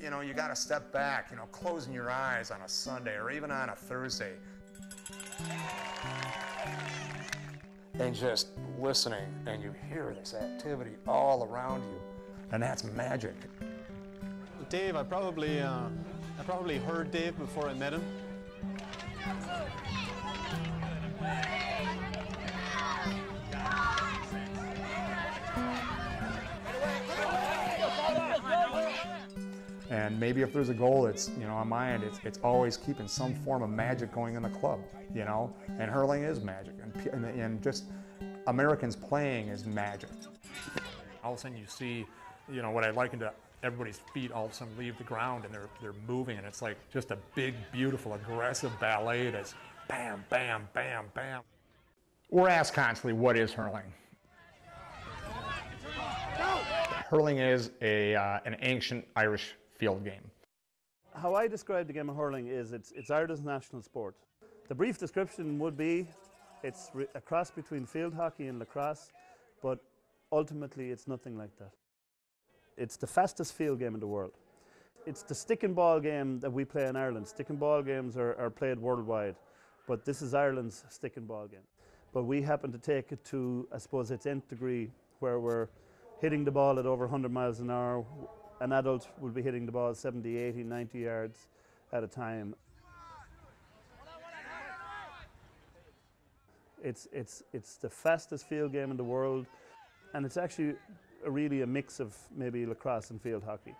you know, you got to step back, you know, closing your eyes on a Sunday or even on a Thursday and just listening, and you hear this activity all around you, and that's magic. Dave, I probably heard Dave before I met him. And maybe if there's a goal, it's, you know, on my end, it's always keeping some form of magic going in the club, you know, and hurling is magic, and just Americans playing is magic. All of a sudden you see, you know, what I liken to everybody's feet all of a sudden leave the ground and they're moving, and it's like just a big, beautiful, aggressive ballet that's bam, bam, bam, bam. We're asked constantly, what is hurling? Hurling is an ancient Irish field game. How I describe the game of hurling is it's Ireland's national sport. The brief description would be it's a cross between field hockey and lacrosse, but ultimately it's nothing like that. It's the fastest field game in the world. It's the stick and ball game that we play in Ireland. Stick and ball games are played worldwide, but this is Ireland's stick and ball game. But we happen to take it to, I suppose, its nth degree, where we're hitting the ball at over 100 miles an hour. An adult will be hitting the ball 70, 80, 90 yards at a time. It's the fastest field game in the world, and it's actually really a mix of maybe lacrosse and field hockey.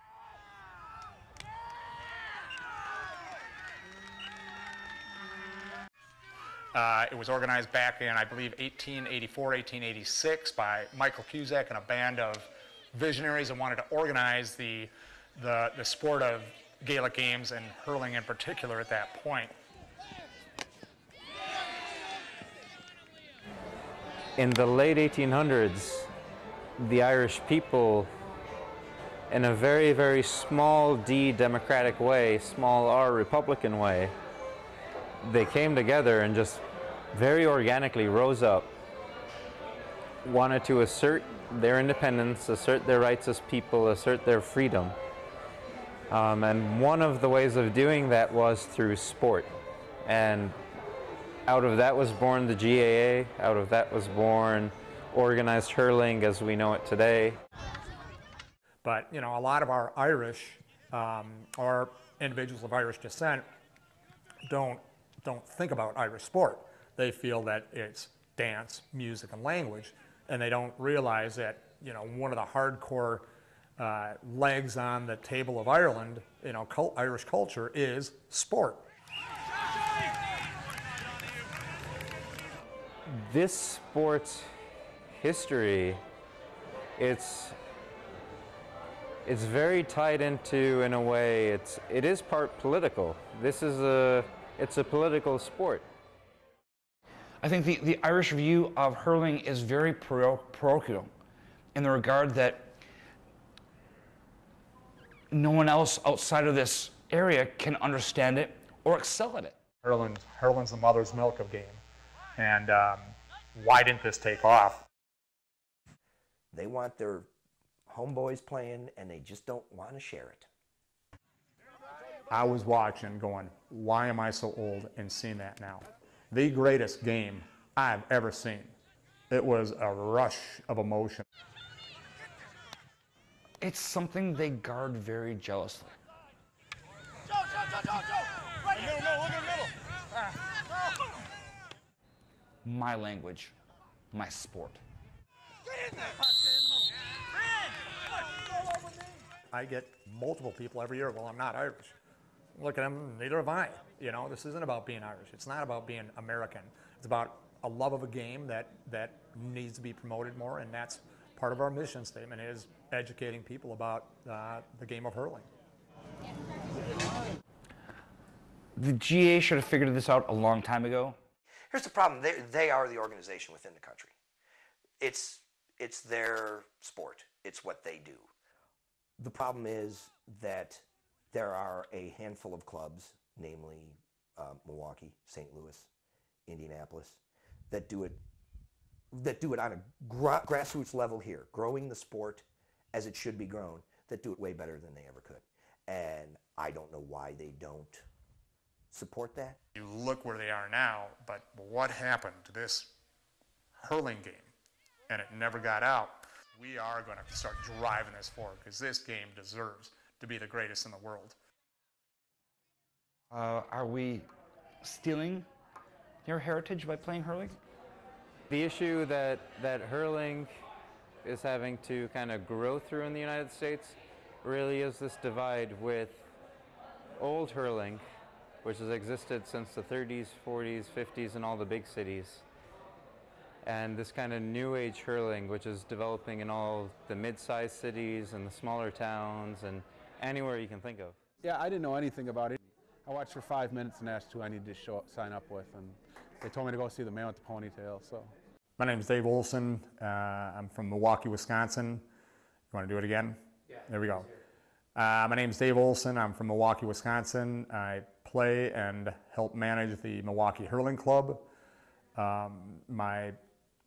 It was organized back in, I believe, 1884, 1886 by Michael Cusack and a band of visionaries that wanted to organize the sport of Gaelic games and hurling in particular at that point. In the late 1800s, the Irish people, in a very, very small d democratic way, small r republican way, they came together and just very organically rose up, wanted to assert their independence, assert their rights as people, assert their freedom. And one of the ways of doing that was through sport. And out of that was born the GAA, out of that was born organized hurling as we know it today. But, you know, a lot of our Irish, or individuals of Irish descent, don't think about Irish sport. They feel that it's dance, music, and language, and they don't realize that, you know, one of the hardcore legs on the table of Ireland, you know, Irish culture is sport. This sport's history, it's very tied into, in a way, it is part political. It's a political sport. I think the Irish view of hurling is very parochial in the regard that no one else outside of this area can understand it or excel at it. Hurling's the mother's milk of game. And why didn't this take off? They want their homeboys playing, and they just don't want to share it. I was watching going, why am I so old and seeing that now? The greatest game I've ever seen. It was a rush of emotion. It's something they guard very jealously. Joe! Right here! No, look in the middle! My language, my sport. Get in there! I get multiple people every year, well, I'm not Irish. Look at them, neither have I. You know, this isn't about being Irish. It's not about being American. It's about a love of a game that needs to be promoted more, and that's part of our mission statement, is educating people about the game of hurling. The GA should have figured this out a long time ago. Here's the problem. They are the organization within the country. It's their sport. It's what they do. The problem is that there are a handful of clubs, namely Milwaukee, St. Louis, Indianapolis, that do it on a grassroots level here, growing the sport as it should be grown, that do it way better than they ever could. And I don't know why they don't support that. You look where they are now, but what happened to this hurling game? And it never got out. We are going to start driving this forward because this game deserves to be the greatest in the world. Are we stealing your heritage by playing hurling? The issue that hurling is having to kind of grow through in the United States really is this divide with old hurling, which has existed since the 30s, 40s, 50s in all the big cities, and this kind of new age hurling, which is developing in all the mid-sized cities and the smaller towns and anywhere you can think of. Yeah, I didn't know anything about it. I watched for 5 minutes and asked who I needed to sign up with, and they told me to go see the man with the ponytail. So, my name is Dave Olson. I'm from Milwaukee, Wisconsin. You want to do it again? Yeah. There we go. My name is Dave Olson. I'm from Milwaukee, Wisconsin. I play and help manage the Milwaukee Hurling Club. My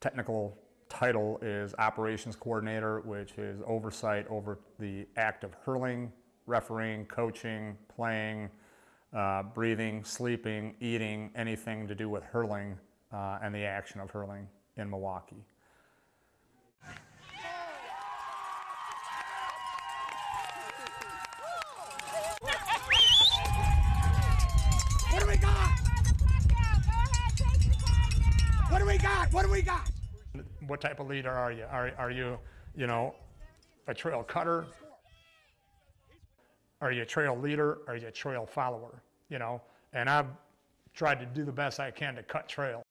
technical title is Operations Coordinator, which is oversight over the act of hurling, refereeing, coaching, playing, breathing, sleeping, eating, anything to do with hurling and the action of hurling in Milwaukee. What do we got? What do we got? What do we got? What type of leader are you? Are you, you know, a trail cutter? Are you a trail leader? Are you a trail follower? You know, and I've tried to do the best I can to cut trail.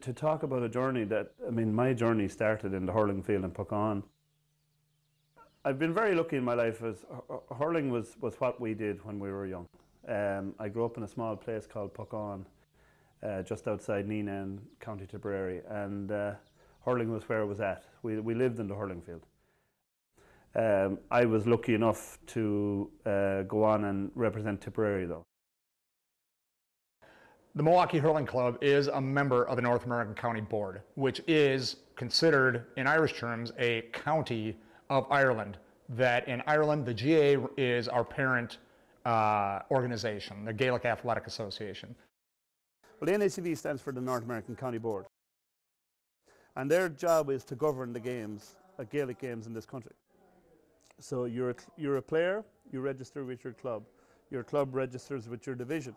To talk about a journey that, I mean, my journey started in the hurling field in Puckane. I've been very lucky in my life as hurling was what we did when we were young. I grew up in a small place called Puckane, just outside Neenan, County Tipperary, and hurling was where it was at. We lived in the hurling field. I was lucky enough to go on and represent Tipperary though. The Milwaukee Hurling Club is a member of the North American County Board, which is considered, in Irish terms, a county of Ireland. That in Ireland, the GA is our parent organization, the Gaelic Athletic Association. Well, the NACB stands for the North American County Board. And their job is to govern the games, Gaelic games in this country. So you're a player, you register with your club registers with your division.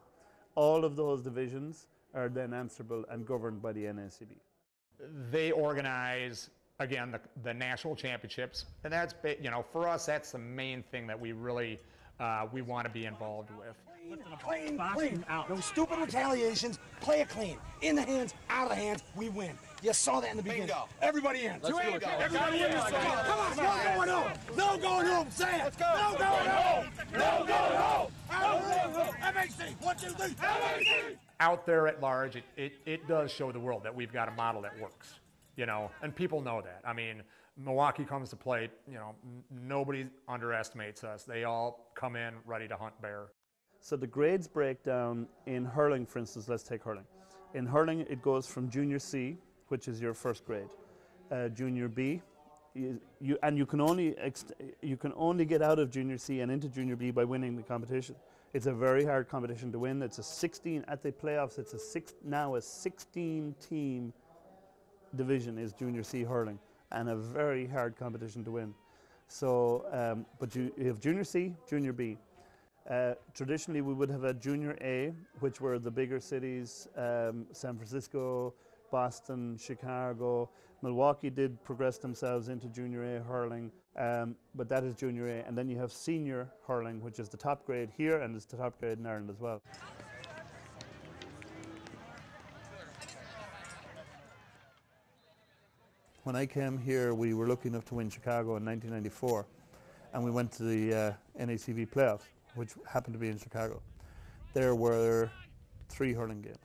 All of those divisions are then answerable and governed by the NACB. They organize, again, the national championships, and that's, you know, for us, that's the main thing that we really we want to be involved with. Clean, clean. No stupid retaliations. Play it clean. In the hands, out of the hands, we win. You saw that in the beginning. Bingo. Everybody in. Let's do it. Everybody in. Come on, no going home. No going home. Say it. Let's go. No going home. No going home. MAC. 1, 2, 3. MAC. Out there at large, it does show the world that we've got a model that works, you know, and people know that. I mean, Milwaukee comes to play, you know, nobody underestimates us. They all come in ready to hunt bear. So the grades break down in hurling, for instance. Let's take hurling. In hurling, it goes from junior C, which is your first grade, junior B, you can only get out of junior C and into junior B by winning the competition. It's a very hard competition to win. It's a 16 at the playoffs. It's now a 16-team division is junior C hurling, and a very hard competition to win. So, but you have junior C, junior B. Traditionally, we would have a junior A, which were the bigger cities, San Francisco, Boston, Chicago. Milwaukee did progress themselves into junior A hurling, but that is junior A. And then you have senior hurling, which is the top grade here, and it's the top grade in Ireland as well. When I came here, we were lucky enough to win Chicago in 1994, and we went to the NACB playoffs, which happened to be in Chicago. There were 3 hurling games.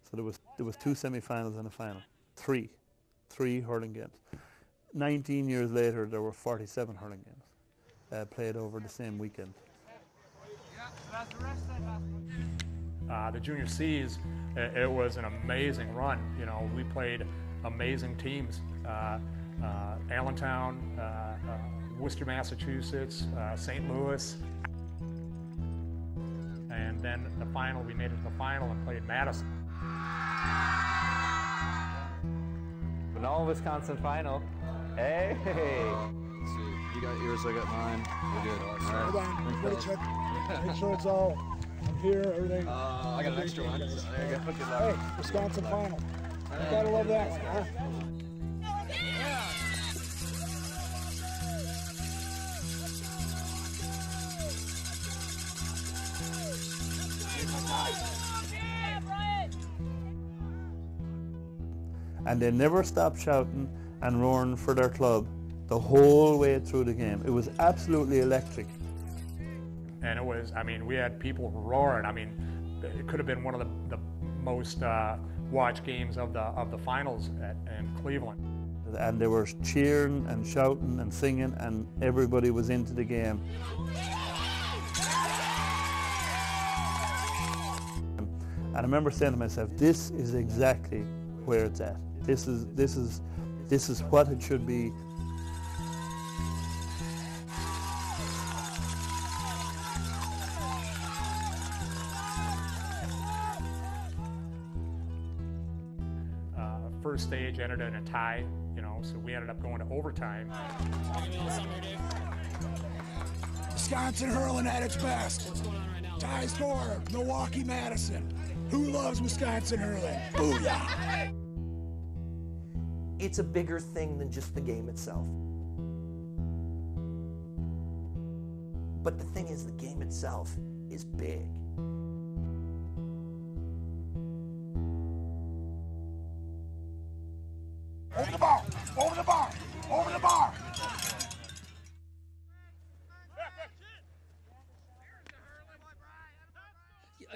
So there was 2 semi-finals and a final. Three hurling games. 19 years later, there were 47 hurling games played over the same weekend. The junior C's, it was an amazing run. You know, we played amazing teams. Allentown, Worcester, Massachusetts, St. Louis. And then the final, we made it to the final and played Madison. An all-Wisconsin final. Hey! Let's see. You got yours, I got mine. We're good. All right. Hold on, everybody check. Make sure it's all here, everything. I got an extra one. So there you go. Good luck. Hey, Wisconsin final. You gotta love that one, huh? And they never stopped shouting and roaring for their club the whole way through the game. It was absolutely electric. And it was, I mean, we had people roaring. I mean, it could have been one of the most watched games of the finals in Cleveland. And they were cheering and shouting and singing, and everybody was into the game. And I remember saying to myself, this is exactly where it's at. This is what it should be. First stage ended in a tie, you know, so we ended up going to overtime. Wisconsin hurling at its best. Tie score, Milwaukee, Madison. Who loves Wisconsin hurling? Booyah! It's a bigger thing than just the game itself. But the thing is, the game itself is big. Over the bar! Over the bar! Over the bar!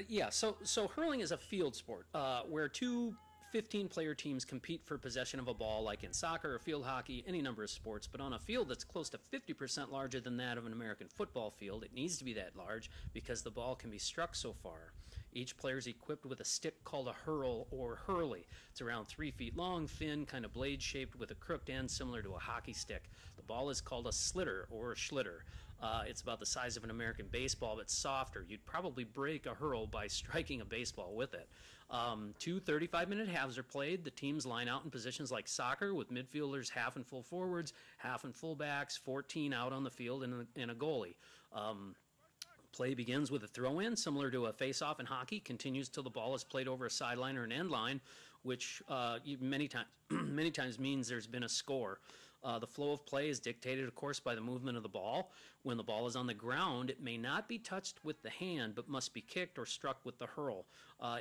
Yeah, so hurling is a field sport where two 15-player teams compete for possession of a ball, like in soccer or field hockey, any number of sports, but on a field that's close to 50% larger than that of an American football field. It needs to be that large because the ball can be struck so far. Each player is equipped with a stick called a hurl or hurley. It's around 3 feet long, thin, kind of blade-shaped with a crooked end similar to a hockey stick. The ball is called a slitter or a schlitter. It's about the size of an American baseball, but softer. You'd probably break a hurl by striking a baseball with it. Two 35-minute halves are played. The teams line out in positions like soccer with midfielders half and full forwards, half and full backs, 14 out on the field, and a goalie. Play begins with a throw-in, similar to a face-off in hockey, continues till the ball is played over a sideline or an end line, which many times means there's been a score. The flow of play is dictated, of course, by the movement of the ball. When the ball is on the ground, it may not be touched with the hand, but must be kicked or struck with the hurl.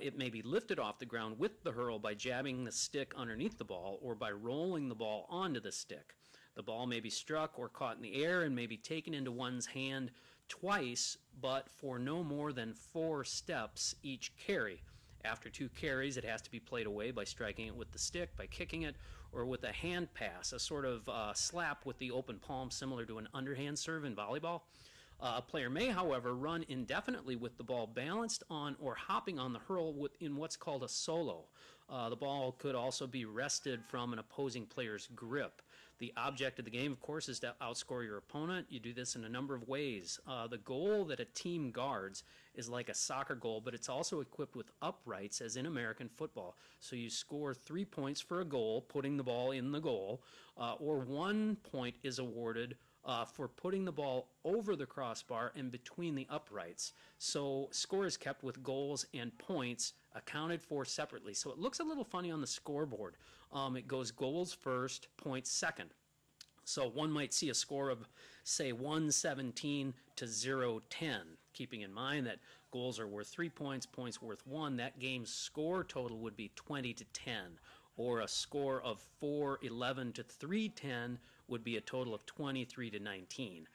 It may be lifted off the ground with the hurl by jabbing the stick underneath the ball or by rolling the ball onto the stick. The ball may be struck or caught in the air and may be taken into one's hand twice, but for no more than 4 steps each carry. After 2 carries, it has to be played away by striking it with the stick, by kicking it, or with a hand pass, a sort of slap with the open palm similar to an underhand serve in volleyball. A player may, however, run indefinitely with the ball balanced on or hopping on the hurl in what's called a solo. The ball could also be wrested from an opposing player's grip. The object of the game, of course, is to outscore your opponent. You do this in a number of ways. The goal that a team guards is like a soccer goal, but it's also equipped with uprights, as in American football. So you score 3 points for a goal, putting the ball in the goal, or 1 point is awarded for putting the ball over the crossbar and between the uprights. So score is kept with goals and points accounted for separately. So it looks a little funny on the scoreboard. It goes goals first, points second. So one might see a score of, say, 117 to 0-10, keeping in mind that goals are worth 3 points, points worth 1. That game's score total would be 20 to 10. Or a score of 411 to 310 would be a total of 23 to 19.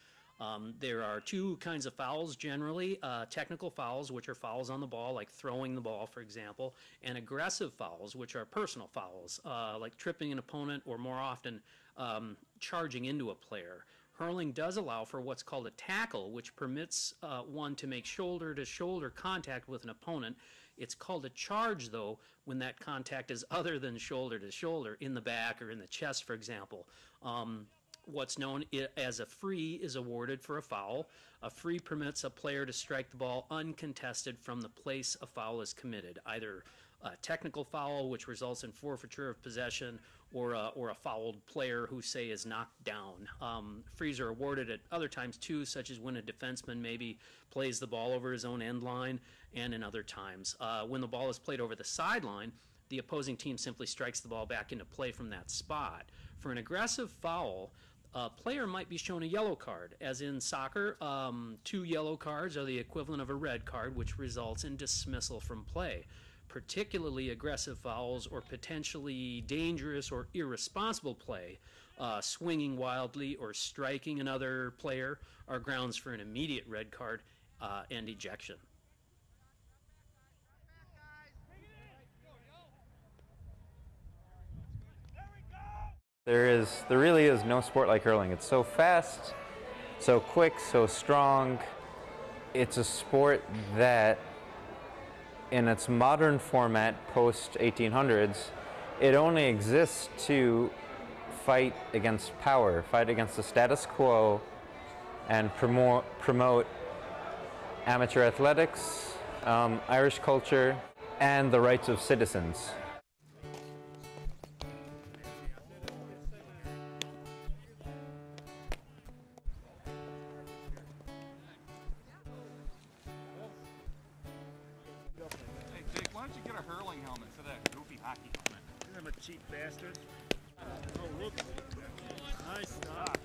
There are 2 kinds of fouls generally, technical fouls, which are fouls on the ball, like throwing the ball, for example, and aggressive fouls, which are personal fouls, like tripping an opponent or more often charging into a player. Hurling does allow for what's called a tackle, which permits one to make shoulder-to-shoulder contact with an opponent. It's called a charge, though, when that contact is other than shoulder-to-shoulder, in the back or in the chest, for example. What's known as a free is awarded for a foul. A free permits a player to strike the ball uncontested from the place a foul is committed, either a technical foul, which results in forfeiture of possession, or a fouled player who, say, is knocked down. Frees are awarded at other times, too, such as when a defenseman maybe plays the ball over his own end line, and in other times. When the ball is played over the sideline, the opposing team simply strikes the ball back into play from that spot. For an aggressive foul, a player might be shown a yellow card. As in soccer, 2 yellow cards are the equivalent of a red card, which results in dismissal from play. Particularly aggressive fouls or potentially dangerous or irresponsible play, swinging wildly or striking another player, are grounds for an immediate red card and ejection. There really is no sport like hurling. It's so fast, so quick, so strong. It's a sport that, in its modern format, post-1800s, it only exists to fight against power, fight against the status quo, and promote amateur athletics, Irish culture, and the rights of citizens. Cheap bastard. Oh, whoops. Nice stop.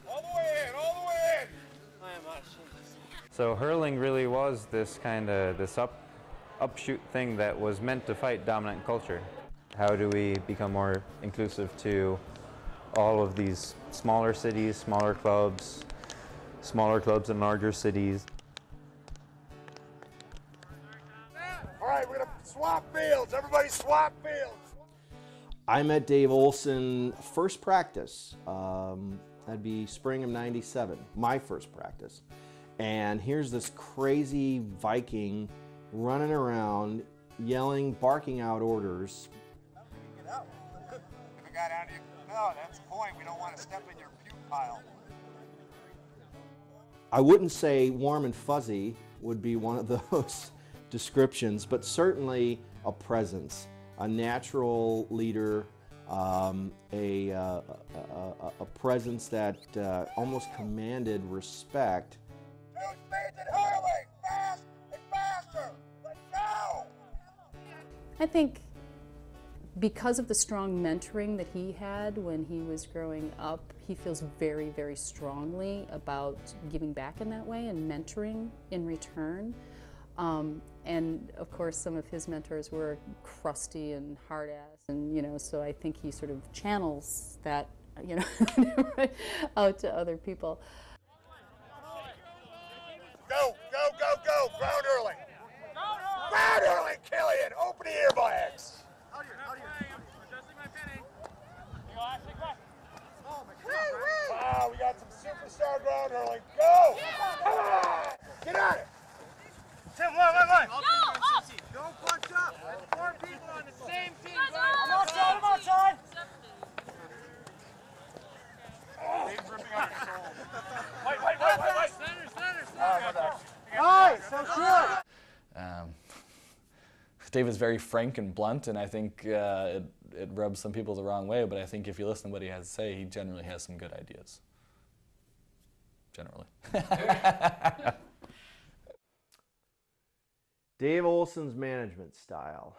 All the way in, all the way in! So hurling really was this upshoot thing that was meant to fight dominant culture. How do we become more inclusive to all of these smaller cities, smaller clubs in larger cities? All right, we're gonna swap fields. Everybody swap fields. I met Dave Olson first practice. That'd be spring of '97, my first practice. And here's this crazy Viking running around, yelling, barking out orders. Get out. If a guy down here, no, that's the point. We don't want to step in your puke pile. I wouldn't say warm and fuzzy would be one of those descriptions, but certainly a presence, a natural leader, a presence that almost commanded respect. Two speeds and hurling, fast and faster. Let's go! I think because of the strong mentoring that he had when he was growing up, he feels very, very strongly about giving back in that way and mentoring in return. And of course, some of his mentors were crusty and hard ass, and so I think he sort of channels that, out to other people. Go, go, go, go! Ground hurling! Ground hurling, Killian! Open the earbags! Wow, we got some superstar ground hurling. Go! Come on! Get on it! Tim, one. Don't bunch up. There's 4 people on the same team. I'm outside. Dave's ripping out your soul. Wait. Center. Nice, so good. Dave is very frank and blunt, and I think it rubs some people the wrong way, but I think if you listen to what he has to say, he generally has some good ideas. Generally. Dave Olson's management style.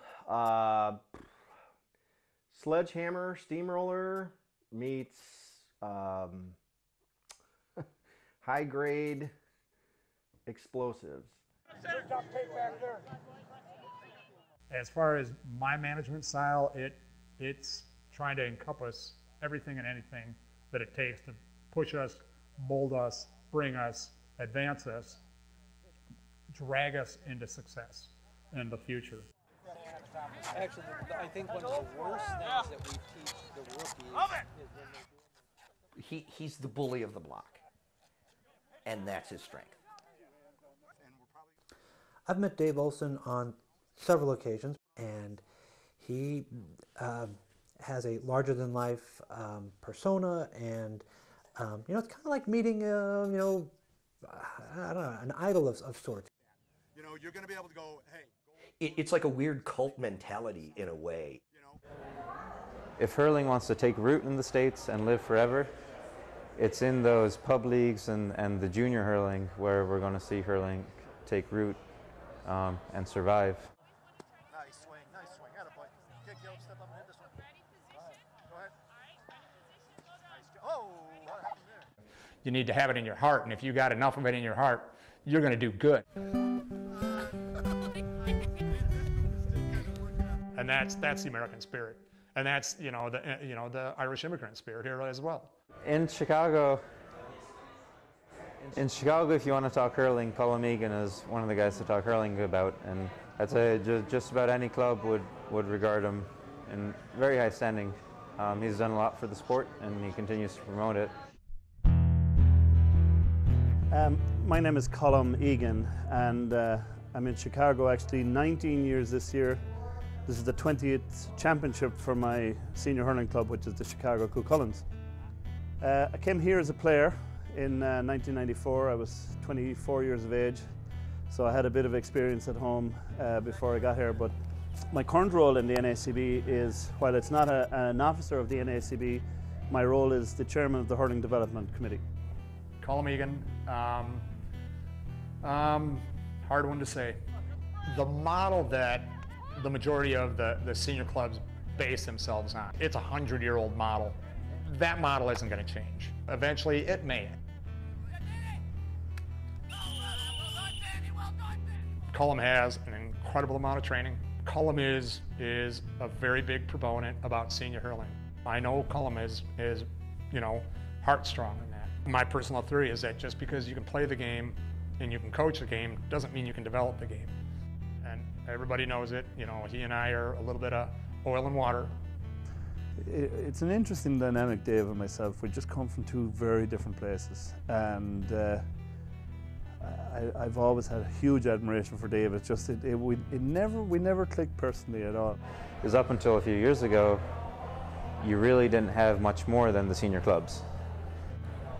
Sledgehammer, steamroller meets high-grade explosives. As far as my management style, it's trying to encompass everything and anything that it takes to push us, mold us, bring us, advance us, drag us into success in the future. Actually, I think one of the worst things that we teach the rookies is when they do. He's the bully of the block, and that's his strength. I've met Dave Olson on several occasions, and He has a larger-than-life persona, and you know, it's kind of like meeting, you know, I don't know, an idol of sorts. You know, you're going to be able to go, hey. It's like a weird cult mentality in a way. If hurling wants to take root in the States and live forever, it's in those pub leagues and the junior hurling where we're going to see hurling take root and survive. Nice swing, attaboy. Kick, yo, step up and hit this one. Go ahead. Nice. Oh, what happened there? You need to have it in your heart, and if you got enough of it in your heart, you're going to do good. And that's the American spirit, and that's the Irish immigrant spirit here as well. In Chicago, if you want to talk hurling, Colm Egan is one of the guys to talk hurling about, and I'd say just about any club would regard him in very high standing. He's done a lot for the sport, and he continues to promote it. My name is Colm Egan, and I'm in Chicago actually 19 years this year. This is the 20th championship for my senior hurling club, which is the Chicago Cucullins. I came here as a player in 1994. I was 24 years of age, so I had a bit of experience at home before I got here. But my current role in the NACB is, while it's not an officer of the NACB, my role is the chairman of the Hurling Development Committee. Colm Egan, hard one to say. The model that the majority of the senior clubs base themselves on, it's a 100-year-old model. That model isn't going to change. Eventually, it may. Colm has an incredible amount of training. Colm is a very big proponent about senior hurling. I know Colm is heartstrong in that. My personal theory is that just because you can play the game and you can coach the game doesn't mean you can develop the game. And everybody knows it. You know, he and I are a little bit of oil and water. It's an interesting dynamic, Dave and myself. We just come from two very different places, and I've always had a huge admiration for Dave. It's just we never clicked personally at all. Because up until a few years ago, you really didn't have much more than the senior clubs.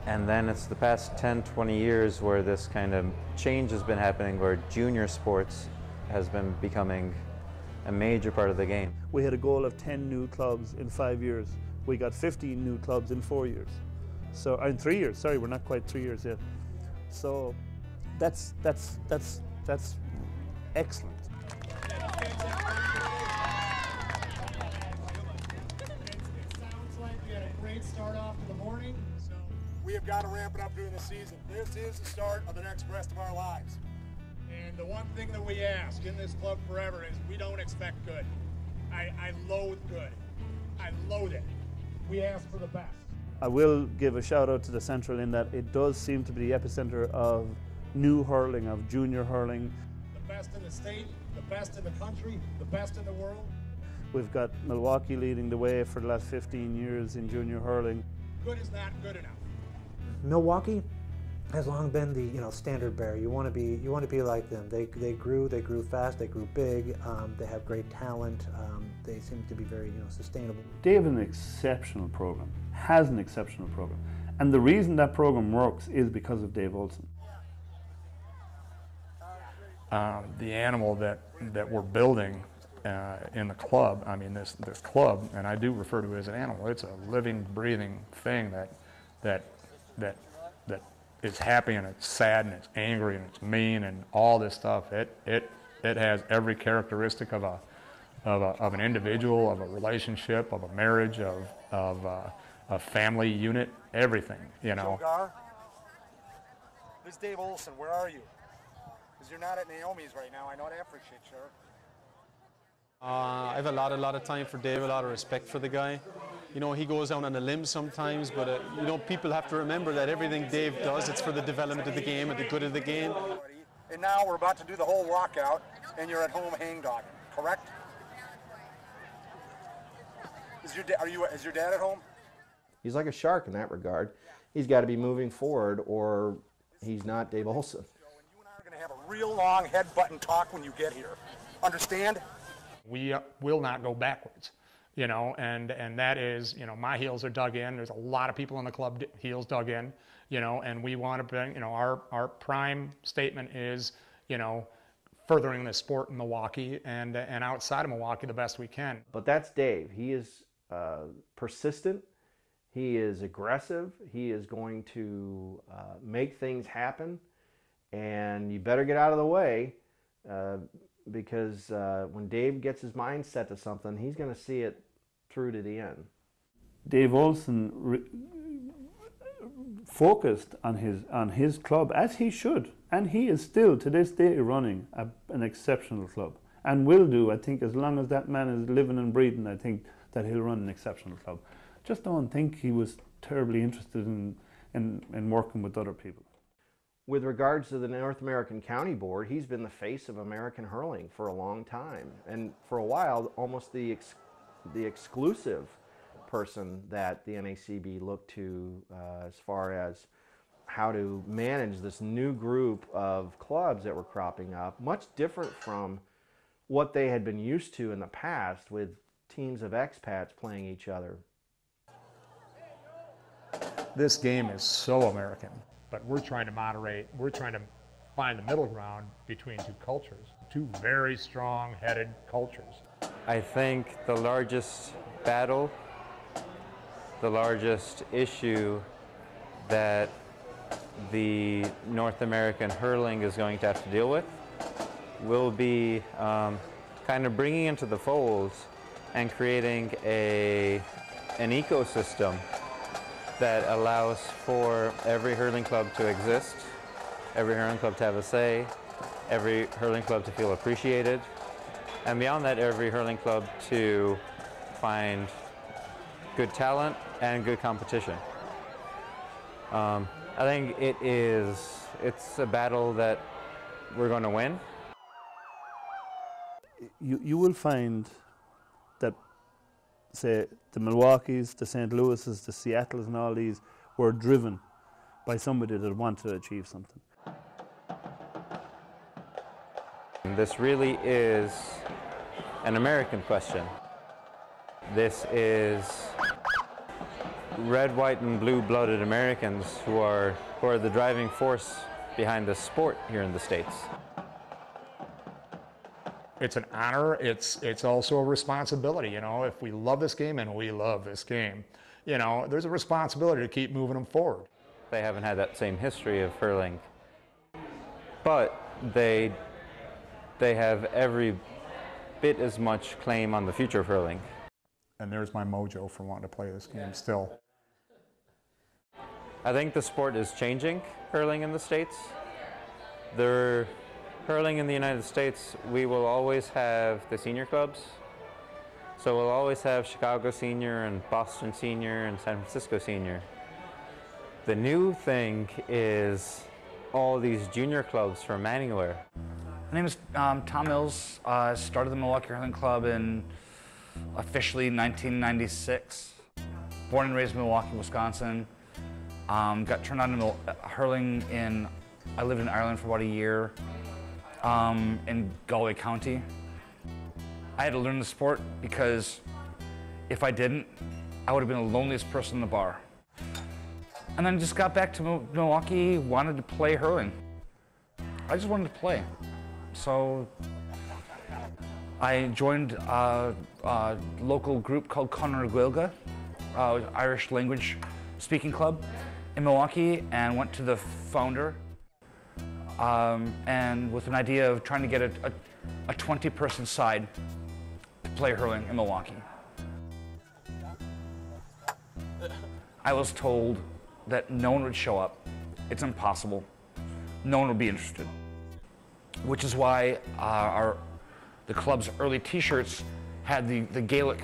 And then it's the past 10, 20 years where this kind of change has been happening, where junior sports has been becoming a major part of the game. We had a goal of 10 new clubs in 5 years. We got 15 new clubs in 4 years. So in 3 years, sorry, we're not quite 3 years yet. So that's excellent. Start off in the morning, so we have got to ramp it up during the season. This is the start of the next rest of our lives. And the one thing that we ask in this club forever is we don't expect good. I loathe good. I loathe it. We ask for the best. I will give a shout out to the Central in that it does seem to be the epicenter of new hurling, of junior hurling. The best in the state, the best in the country, the best in the world. We've got Milwaukee leading the way for the last 15 years in junior hurling. Good is not good enough. Milwaukee has long been the standard bearer. You want to be like them. They grew fast, they grew big. They have great talent. They seem to be very sustainable. They have an exceptional program. Has an exceptional program, and the reason that program works is because of Dave Olson. The animal that we're building in the club, I mean this club, and I do refer to it as an animal. It's a living, breathing thing that is happy and it's sad and it's angry and it's mean and all this stuff. It has every characteristic of an individual, of a relationship, of a marriage, of a family unit, everything. Joe Gar, this is Dave Olson. Where are you? Because you're not at Naomi's right now. I know that for shit, sure. I have a lot of time for Dave, a lot of respect for the guy. He goes out on a limb sometimes, but people have to remember that everything Dave does, it's for the development of the game and the good of the game. And now we're about to do the whole walkout, and you're at home hangdogging, correct? Is your dad at home? He's like a shark in that regard. He's got to be moving forward, or he's not Dave Olson. You and I are going to have a real long head button talk when you get here. Understand? We will not go backwards, you know, and that is, you know, my heels are dug in. There's a lot of people in the club heels dug in, you know, and we want to bring, you know, our prime statement is, you know, furthering the sport in Milwaukee and outside of Milwaukee the best we can. But that's Dave. He is persistent. He is aggressive. He is going to make things happen, and you better get out of the way because when Dave gets his mind set to something, he's going to see it through to the end. Dave Olsen focused on his club, as he should, and he is still to this day running an exceptional club, and will do, I think, as long as that man is living and breathing. I think that he'll run an exceptional club. Just don't think he was terribly interested in working with other people. With regards to the North American County Board, he's been the face of American hurling for a long time, and for a while almost the exclusive person that the NACB looked to as far as how to manage this new group of clubs that were cropping up, much different from what they had been used to in the past with teams of expats playing each other. This game is so American, but we're trying to moderate, we're trying to find the middle ground between two cultures, two very strong-headed cultures. I think the largest battle, the largest issue that the North American hurling is going to have to deal with will be kind of bringing into the fold and creating an ecosystem that allows for every hurling club to exist, every hurling club to have a say, every hurling club to feel appreciated, and beyond that, every hurling club to find good talent and good competition. I think it's a battle that we're going to win. You will find that, say, the Milwaukees, the St. Louises, the Seattles and all these were driven by somebody that wanted to achieve something. This really is an American question. This is red, white, and blue-blooded Americans who are the driving force behind the sport here in the States. It's an honor, it's also a responsibility, you know, if we love this game, and we love this game, you know, there's a responsibility to keep moving them forward. They haven't had that same history of hurling, but they have every bit as much claim on the future of hurling. And there's my mojo for wanting to play this game still. I think the sport is changing, hurling in the States. Hurling in the United States, we will always have the senior clubs. So we'll always have Chicago Senior and Boston Senior and San Francisco Senior. The new thing is all these junior clubs from anywhere. My name is Tom Mills. I started the Milwaukee Hurling Club in officially 1996. Born and raised in Milwaukee, Wisconsin. Got turned on to hurling I lived in Ireland for about a year in Galway County. I had to learn the sport because if I didn't, I would have been the loneliest person in the bar. And then just got back to Milwaukee, wanted to play hurling. I just wanted to play. So I joined a local group called Conor Gaeilge, Irish language speaking club in Milwaukee, and went to the founder and with an idea of trying to get a 20-person side to play hurling in Milwaukee. I was told that no one would show up. It's impossible. No one would be interested. Which is why the club's early t-shirts had the Gaelic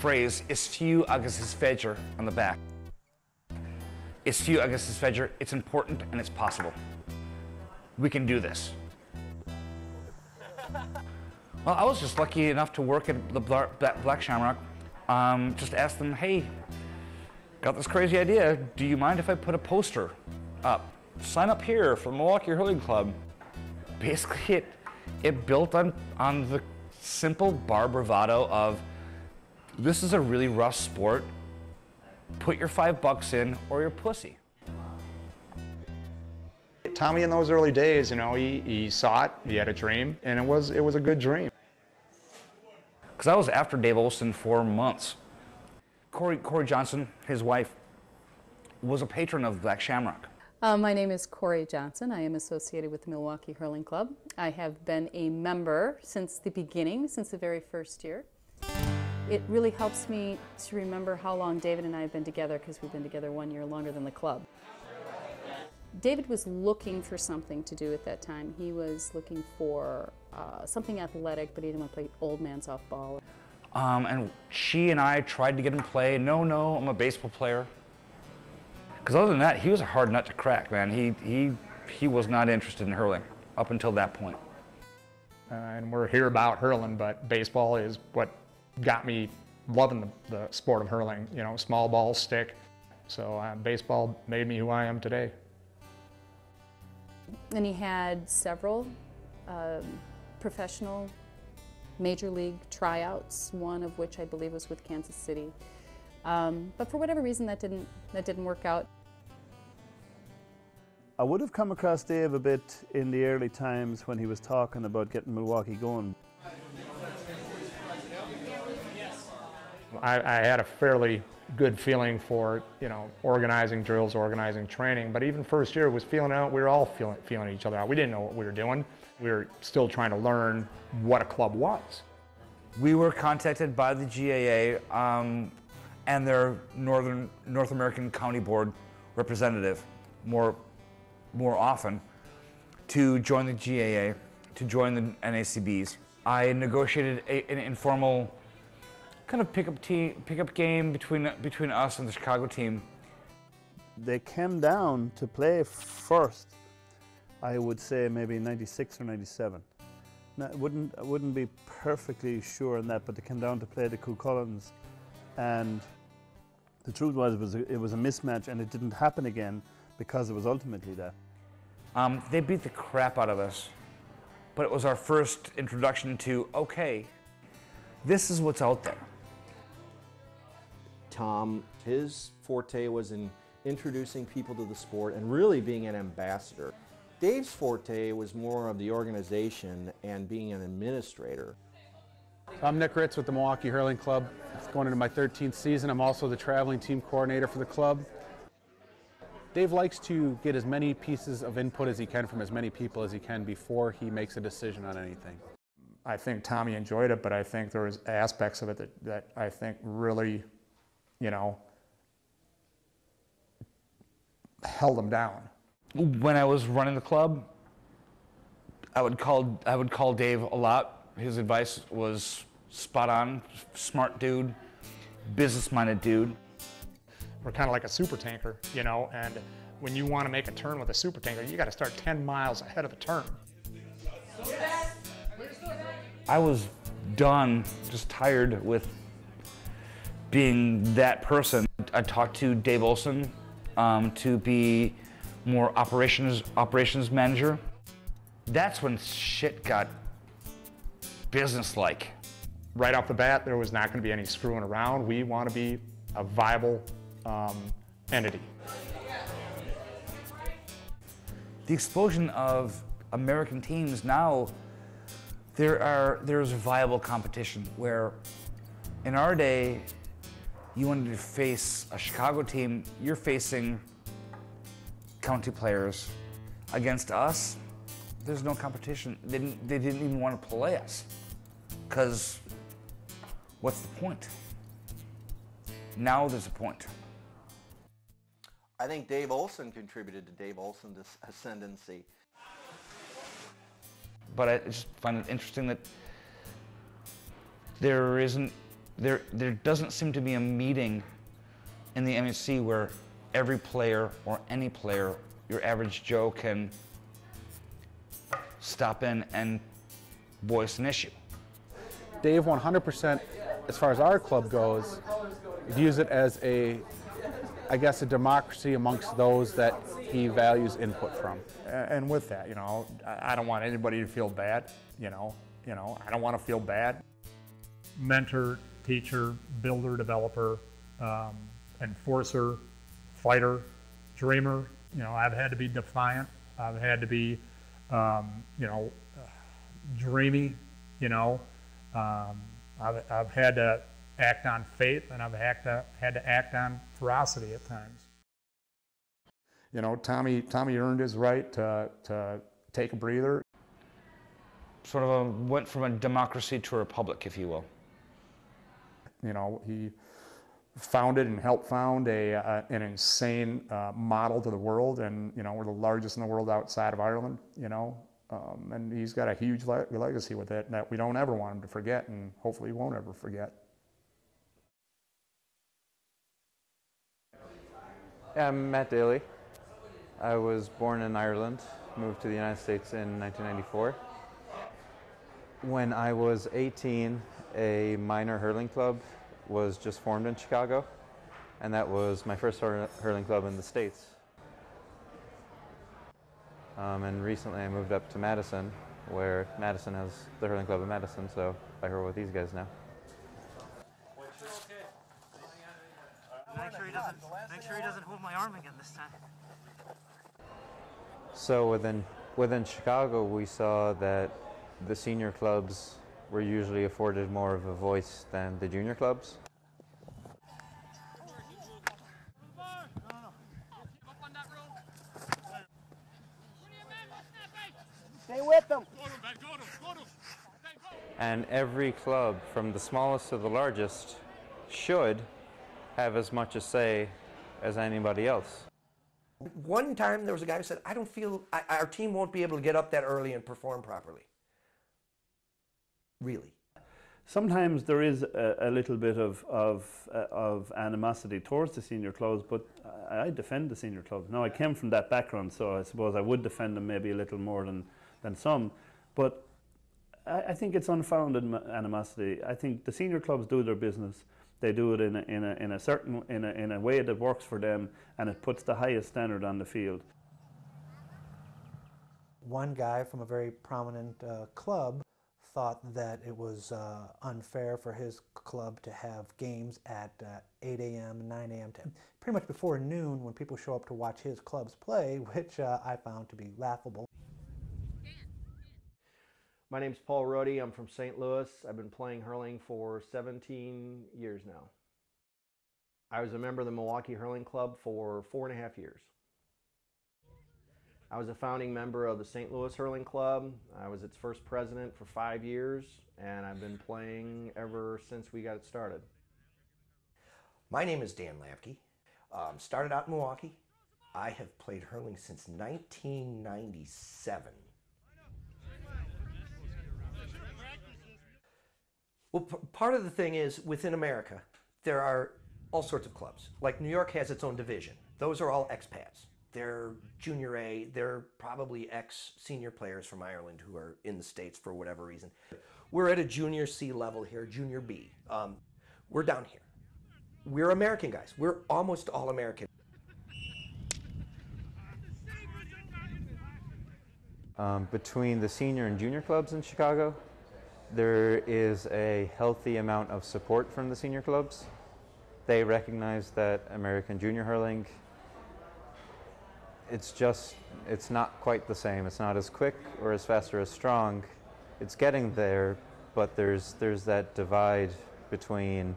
phrase, "Is few agus is fedger" on the back. Is few agus is fedger, it's important and it's possible. We can do this. Well, I was just lucky enough to work at the Black Shamrock. Just asked them, hey, got this crazy idea. Do you mind if I put a poster up? Sign up here for Milwaukee Hurling Club. Basically, it built on the simple bar bravado of, this is a really rough sport, put your $5 in or you're pussy. Tommy in those early days, you know, he saw it, he had a dream, and it was a good dream. Because I was after Dave Olson for months. Corey Johnson, his wife, was a patron of Black Shamrock. My name is Corey Johnson. I am associated with the Milwaukee Hurling Club. I have been a member since the beginning, since the very first year. It really helps me to remember how long David and I have been together, because we've been together 1 year longer than the club. David was looking for something to do at that time. He was looking for something athletic, but he didn't want to play old man softball. And she and I tried to get him to play. No, I'm a baseball player. Because other than that, he was a hard nut to crack, man. He was not interested in hurling up until that point. And we're here about hurling, but baseball is what got me loving the sport of hurling. You know, small ball, stick. So baseball made me who I am today. And he had several professional major league tryouts, one of which I believe was with Kansas City. But for whatever reason, that didn't work out. I would have come across Dave a bit in the early times when he was talking about getting Milwaukee going. I had a fairly good feeling for, you know, organizing drills, organizing training, but even first year was feeling out, we were all feeling each other out. We didn't know what we were doing. We were still trying to learn what a club was. We were contacted by the GAA and their North American County Board representative more often to join the GAA, to join the NACBs. I negotiated an informal kind of pickup game between us and the Chicago team. They came down to play first, I would say maybe 96 or 97. Now, I wouldn't be perfectly sure on that, but they came down to play the Cucullins, and the truth was it was a mismatch, and it didn't happen again because it was ultimately that. They beat the crap out of us, but it was our first introduction to, okay, this is what's out there. Tom, his forte was in introducing people to the sport and really being an ambassador. Dave's forte was more of the organization and being an administrator. I'm Nick Ritz with the Milwaukee Hurling Club. It's going into my 13th season. I'm also the traveling team coordinator for the club. Dave likes to get as many pieces of input as he can from as many people as he can before he makes a decision on anything. I think Tommy enjoyed it, but I think there was aspects of it that I think really, you know, held him down. When I was running the club, I would call Dave a lot. His advice was spot on, smart dude, business-minded dude. We're kind of like a super tanker, you know, and when you want to make a turn with a super tanker, you got to start 10 miles ahead of the turn. I was done, just tired with being that person. I talked to Dave Olson to be more operations manager. That's when shit got business-like. Right off the bat, there was not going to be any screwing around. We want to be a viable entity. The explosion of American teams now, there's viable competition where in our day, you wanted to face a Chicago team, you're facing county players. Against us, there's no competition. They didn't even want to play us, because what's the point? Now there's a point. I think Dave Olson contributed to Dave Olson's ascendancy. But I just find it interesting that there doesn't seem to be a meeting in the MHC where every player or any player, your average Joe, can stop in and voice an issue. Dave 100%, as far as our club goes, views it as a democracy amongst those that he values input from. And with that, you know, I don't want anybody to feel bad, you know. You know, I don't want to feel bad. Mentor, teacher, builder, developer, enforcer, fighter, dreamer. You know, I've had to be defiant. I've had to be, you know, dreamy. You know, I've had to act on faith, and I've had to act on ferocity at times. You know, Tommy earned his right to take a breather. Sort of went from a democracy to a republic, if you will. You know, he founded and helped found an insane model to the world, and you know, we're the largest in the world outside of Ireland. You know, and he's got a huge legacy with it that we don't ever want him to forget, and hopefully he won't ever forget. I'm Matt Daly. I was born in Ireland, moved to the United States in 1994. When I was 18, a minor hurling club was just formed in Chicago, and that was my first hurling club in the States. And recently I moved up to Madison, where Madison has the hurling club in Madison, so I hurl with these guys now. Make sure he doesn't hold my arm again this time. So within Chicago, we saw that the senior clubs were usually afforded more of a voice than the junior clubs. Stay with them. And every club, from the smallest to the largest, should have as much a say as anybody else. One time there was a guy who said, I don't feel, our team won't be able to get up that early and perform properly. Really. Sometimes there is a little bit of animosity towards the senior clubs, but I defend the senior clubs. Now, I came from that background, so I suppose I would defend them maybe a little more than some, but I think it's unfounded animosity. I think the senior clubs do their business. They do it in a way that works for them, and it puts the highest standard on the field. One guy from a very prominent club thought that it was unfair for his club to have games at 8 a.m., 9 a.m., pretty much before noon when people show up to watch his clubs play, which I found to be laughable. My name's Paul Rohde. I'm from St. Louis. I've been playing hurling for 17 years now. I was a member of the Milwaukee Hurling Club for 4.5 years. I was a founding member of the St. Louis Hurling Club. I was its first president for 5 years, and I've been playing ever since we got it started. My name is Dan Lapke. Started out in Milwaukee. I have played hurling since 1997. Well, part of the thing is, within America, there are all sorts of clubs. Like New York has its own division. Those are all expats. They're junior A. They're probably ex-senior players from Ireland who are in the States for whatever reason. We're at a junior C level here, junior B. We're down here. We're American guys. We're almost all American. Between the senior and junior clubs in Chicago, there is a healthy amount of support from the senior clubs. They recognize that American junior hurling, it's not quite the same. It's not as quick or as fast or as strong. It's getting there, but there's that divide between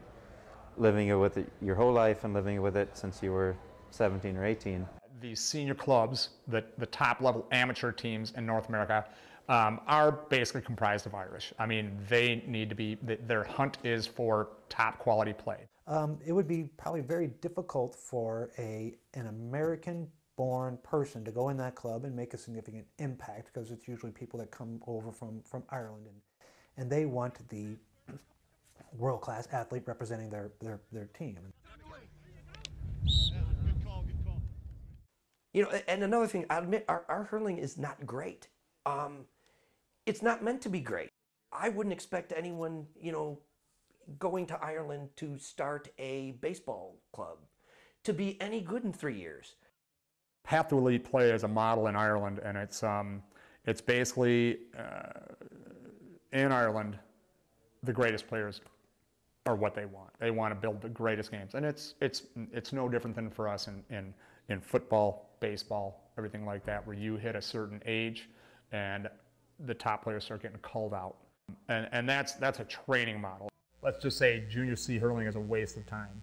living it with it your whole life and living with it since you were 17 or 18. The senior clubs, the top level amateur teams in North America, are basically comprised of Irish. I mean, they need to be, their hunt is for top quality play. It would be probably very difficult for an American-born person to go in that club and make a significant impact, because it's usually people that come over from Ireland, and they want the world-class athlete representing their team. You know, and another thing, I admit, our hurling is not great. It's not meant to be great. I wouldn't expect anyone, you know, going to Ireland to start a baseball club to be any good in 3 years. Path to Elite Play is a model in Ireland, and it's basically in Ireland, the greatest players are what they want. They want to build the greatest games. And it's no different than for us in football, baseball, everything like that, where you hit a certain age and the top players start getting called out. And that's a training model. Let's just say junior C hurling is a waste of time.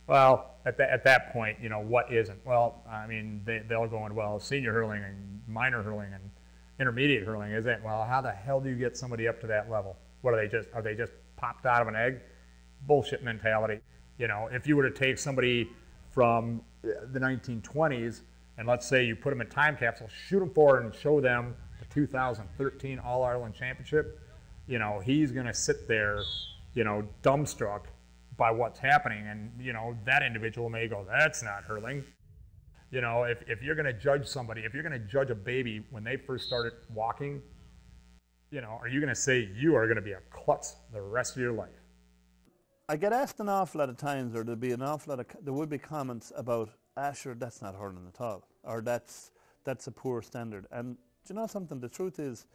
Well, at that point, you know, what isn't? Well, I mean, they'll go in, well, senior hurling and minor hurling and intermediate hurling isn't. Well, how the hell do you get somebody up to that level? What are they just popped out of an egg? Bullshit mentality. You know, if you were to take somebody from the 1920s and let's say you put them in time capsule, shoot them forward and show them the 2013 All-Ireland Championship, you know, he's going to sit there, you know, dumbstruck by what's happening, and you know that individual may go, that's not hurling. You know, if you're going to judge somebody, if you're going to judge a baby when they first started walking, you know, are you going to say you are going to be a klutz the rest of your life? I get asked an awful lot of times, or there would be comments about, sure, that's not hurling at all, or that's a poor standard. And do you know something? The truth is,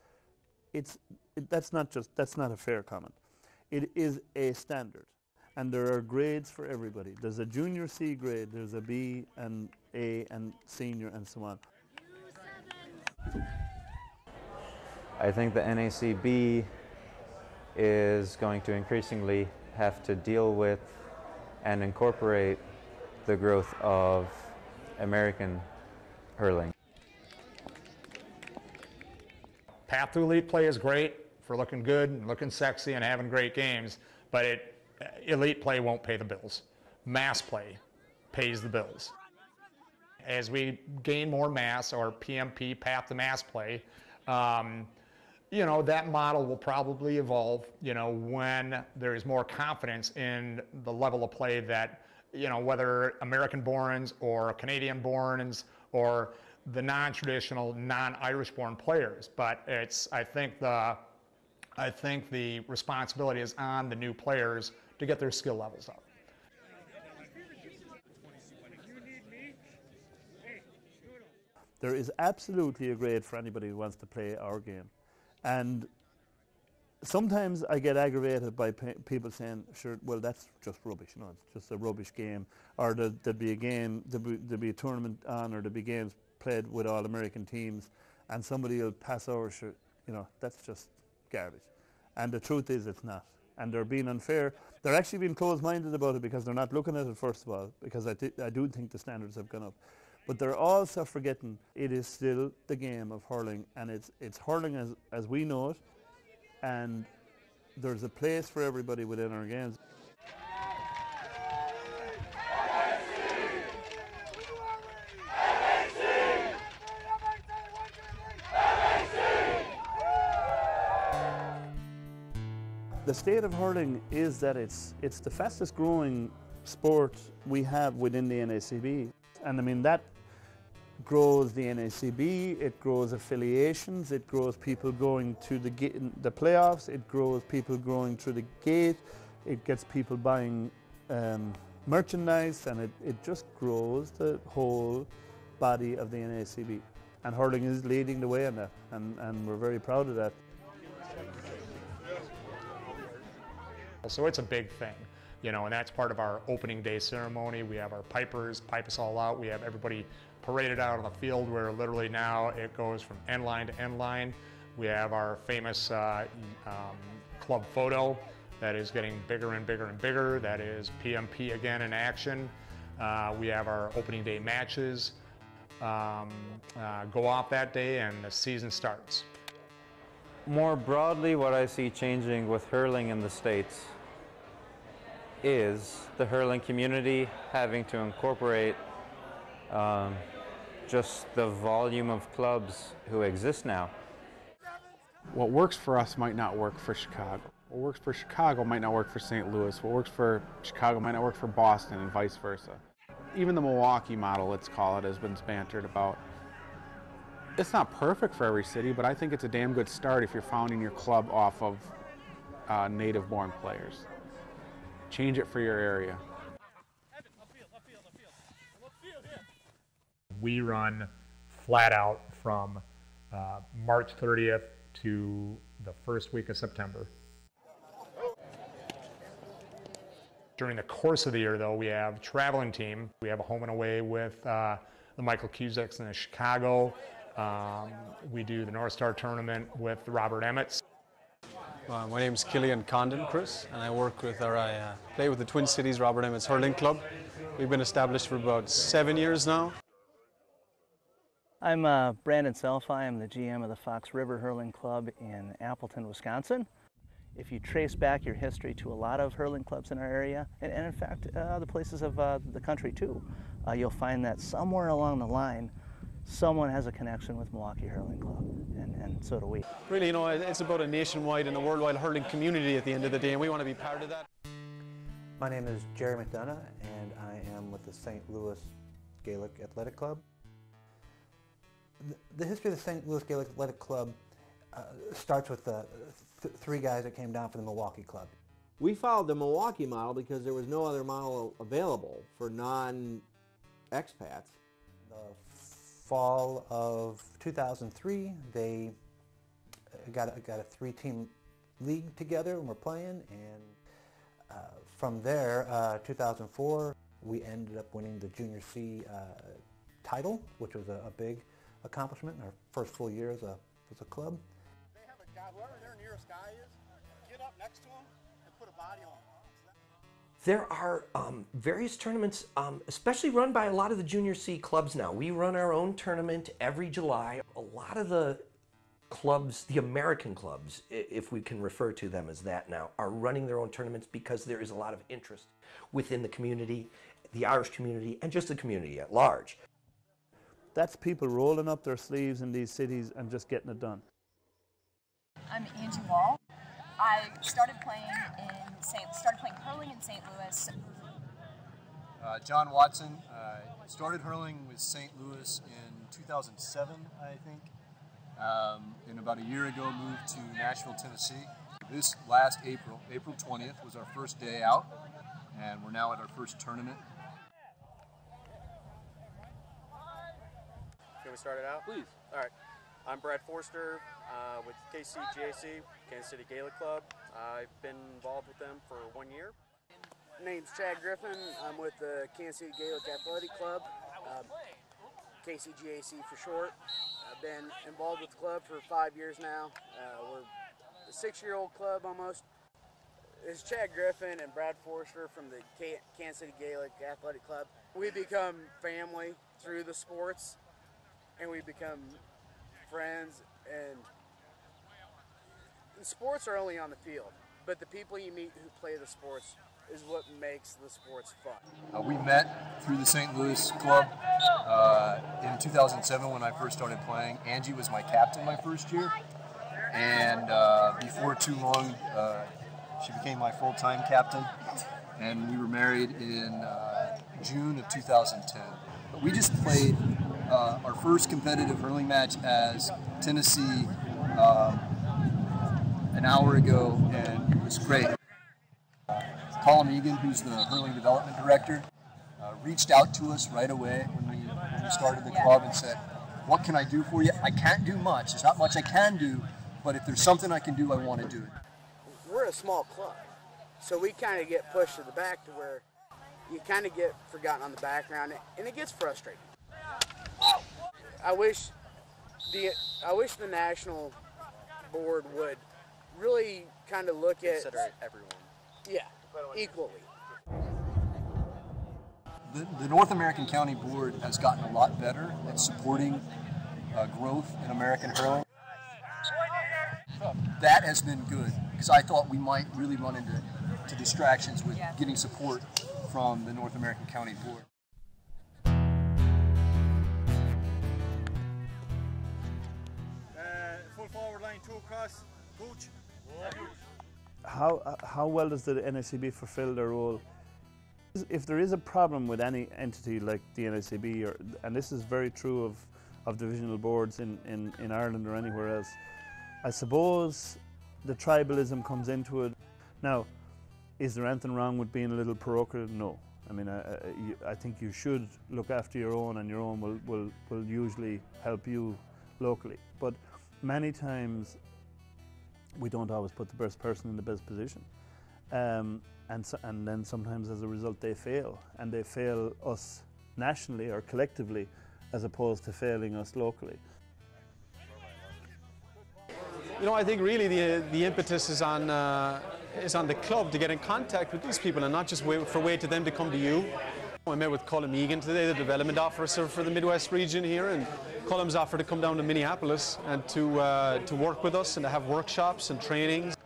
that's not a fair comment. It is a standard. And there are grades for everybody. There's a junior C grade, there's a B and A and senior and so on. I think the NACB is going to increasingly have to deal with and incorporate the growth of American hurling. Path to elite play is great for looking good and looking sexy and having great games, but elite play won't pay the bills. Mass play pays the bills. As we gain more mass, or PMP, path to mass play, you know, that model will probably evolve, you know, when there is more confidence in the level of play that, you know, whether American-borns or Canadian-borns or the non-traditional, non-Irish-born players. But I think the responsibility is on the new players to get their skill levels up. There is absolutely a grade for anybody who wants to play our game. And sometimes I get aggravated by people saying, sure, well, that's just rubbish, you know, it's just a rubbish game. Or there'd be a game, there'd be a tournament on, or there'd be games played with all American teams, and somebody will pass over, sure, you know, that's just garbage. And the truth is, it's not. And they're being unfair. They're actually being closed-minded about it because they're not looking at it, first of all, because I do think the standards have gone up. But they're also forgetting it is still the game of hurling, and it's hurling as we know it, and there's a place for everybody within our games. The state of hurling is that it's the fastest growing sport we have within the NACB. And I mean, that grows the NACB, it grows affiliations, it grows people going to the playoffs, it grows people going through the gate, it gets people buying merchandise, and it just grows the whole body of the NACB. And hurling is leading the way on that, and we're very proud of that. So it's a big thing, you know, and that's part of our opening day ceremony. We have our pipers pipe us all out. We have everybody paraded out on the field, where literally now it goes from end line to end line. We have our famous club photo that is getting bigger and bigger and bigger. That is PMP again in action. We have our opening day matches go off that day, and the season starts. More broadly, what I see changing with hurling in the States is the hurling community having to incorporate just the volume of clubs who exist now. What works for us might not work for Chicago. What works for Chicago might not work for St. Louis. What works for Chicago might not work for Boston, and vice versa. Even the Milwaukee model, let's call it, has been bantered about. It's not perfect for every city, but I think it's a damn good start if you're founding your club off of native-born players. Change it for your area. We run flat out from March 30th to the first week of September. During the course of the year, though, we have traveling team. We have a home and away with the Michael Cusick's in Chicago. We do the North Star tournament with Robert Emmett's. My name is Killian Condon, Chris, and I work with, or I play with the Twin Cities Robert Emmett's Hurling Club. We've been established for about 7 years now. I'm Brandon Selfi. I'm the GM of the Fox River Hurling Club in Appleton, Wisconsin. If you trace back your history to a lot of hurling clubs in our area, and in fact other places of the country too, you'll find that somewhere along the line someone has a connection with Milwaukee Hurling Club, and so do we. Really, you know, it's about a nationwide and a worldwide hurling community at the end of the day, and we want to be part of that. My name is Jerry McDonough, and I am with the St. Louis Gaelic Athletic Club. The history of the St. Louis Gaelic Athletic Club starts with the three guys that came down from the Milwaukee Club. We followed the Milwaukee model because there was no other model available for non-expats. The fall of 2003, they got a three-team league together and we're playing, and from there, 2004, we ended up winning the Junior C title, which was a big accomplishment in our first full year as a club. They have a guy, whoever their nearest guy is, get up next to him and put a body on him. There are various tournaments, especially run by a lot of the Junior C clubs now. We run our own tournament every July. A lot of the clubs, the American clubs, if we can refer to them as that now, are running their own tournaments because there is a lot of interest within the community, the Irish community, and just the community at large. That's people rolling up their sleeves in these cities and just getting it done. I'm Angie Wall. I started playing hurling in St. Louis. John Watson. Started hurling with St. Louis in 2007, I think. And about a year ago moved to Nashville, Tennessee. This last April 20th, was our first day out, and we're now at our first tournament. Can we start it out? Please. All right. I'm Brad Forster with KCGAC, Kansas City Gaelic Club. I've been involved with them for 1 year. Name's Chad Griffin. I'm with the Kansas City Gaelic Athletic Club, KCGAC for short. I've been involved with the club for 5 years now. We're a 6-year-old club almost. This is Chad Griffin and Brad Forster from the Kansas City Gaelic Athletic Club. We become family through the sports, and we become friends, and the sports are only on the field, but the people you meet who play the sports is what makes the sports fun. We met through the St. Louis Club in 2007 when I first started playing. Angie was my captain my first year, and before too long she became my full-time captain, and we were married in June of 2010. But we just played our first competitive hurling match as Tennessee an hour ago, and it was great. Colin Egan, who's the hurling development director, reached out to us right away when we started the club and said, "What can I do for you? I can't do much. There's not much I can do, but if there's something I can do, I want to do it." We're a small club, so we kind of get pushed to the back to where you kind of get forgotten on the background, and it gets frustrating. I wish the national board would really kind of look at Consider everyone. Yeah, equally. The North American County Board has gotten a lot better at supporting growth in American hurling. That has been good, because I thought we might really run into distractions with getting support from the North American County Board. Full forward line, 2 across, coach. How well does the NICB fulfill their role? If there is a problem with any entity like the NICB, and this is very true of divisional boards in Ireland or anywhere else, I suppose the tribalism comes into it. Now, is there anything wrong with being a little parochial? No. I mean, I think you should look after your own, and your own will usually help you locally. But many times we don't always put the best person in the best position. And then sometimes as a result they fail, and they fail us nationally or collectively as opposed to failing us locally. You know, I think really the impetus is on the club to get in contact with these people and not just wait to them to come to you. I met with Colm Egan today, the development officer for the Midwest region here, and Colm's offered to come down to Minneapolis and to work with us and to have workshops and trainings.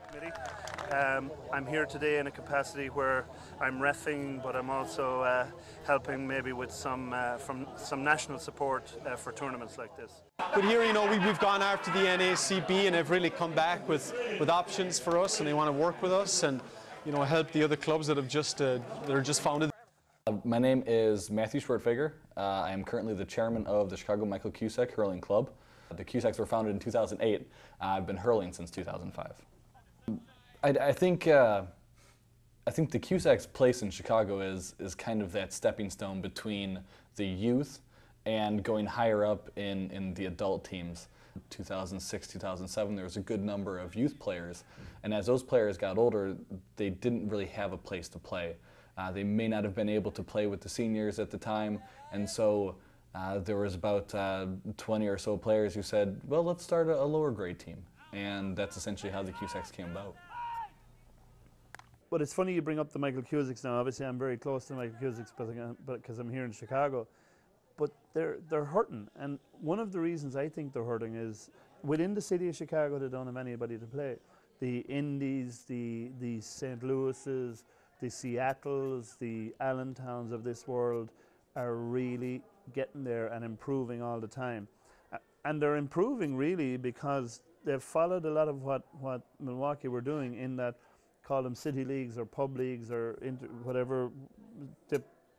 I'm here today in a capacity where I'm reffing, but I'm also helping maybe with some national support for tournaments like this. But here, you know, we've gone after the NACB and have really come back with options for us, and they want to work with us and, you know, help the other clubs that have just founded. My name is Matthew Schwertfeger. I am currently the chairman of the Chicago Michael Cusack Hurling Club. The Cusacks were founded in 2008. I've been hurling since 2005. I think the Cusacks' place in Chicago is kind of that stepping stone between the youth and going higher up in the adult teams. 2006, 2007, there was a good number of youth players, and as those players got older, they didn't really have a place to play. They may not have been able to play with the seniors at the time, and so there was about 20 or so players who said, well, let's start a lower grade team, and that's essentially how the Cusacks came about. But it's funny you bring up the Michael Cusacks now. Obviously, I'm very close to Michael Cusacks because I'm here in Chicago. But they're hurting, and one of the reasons I think they're hurting is within the city of Chicago they don't have anybody to play. The Indies, the St. Louis's, the Seattles, the Allentowns of this world are really getting there and improving all the time. And they're improving really because they've followed a lot of what Milwaukee were doing, in that, call them city leagues or pub leagues or whatever,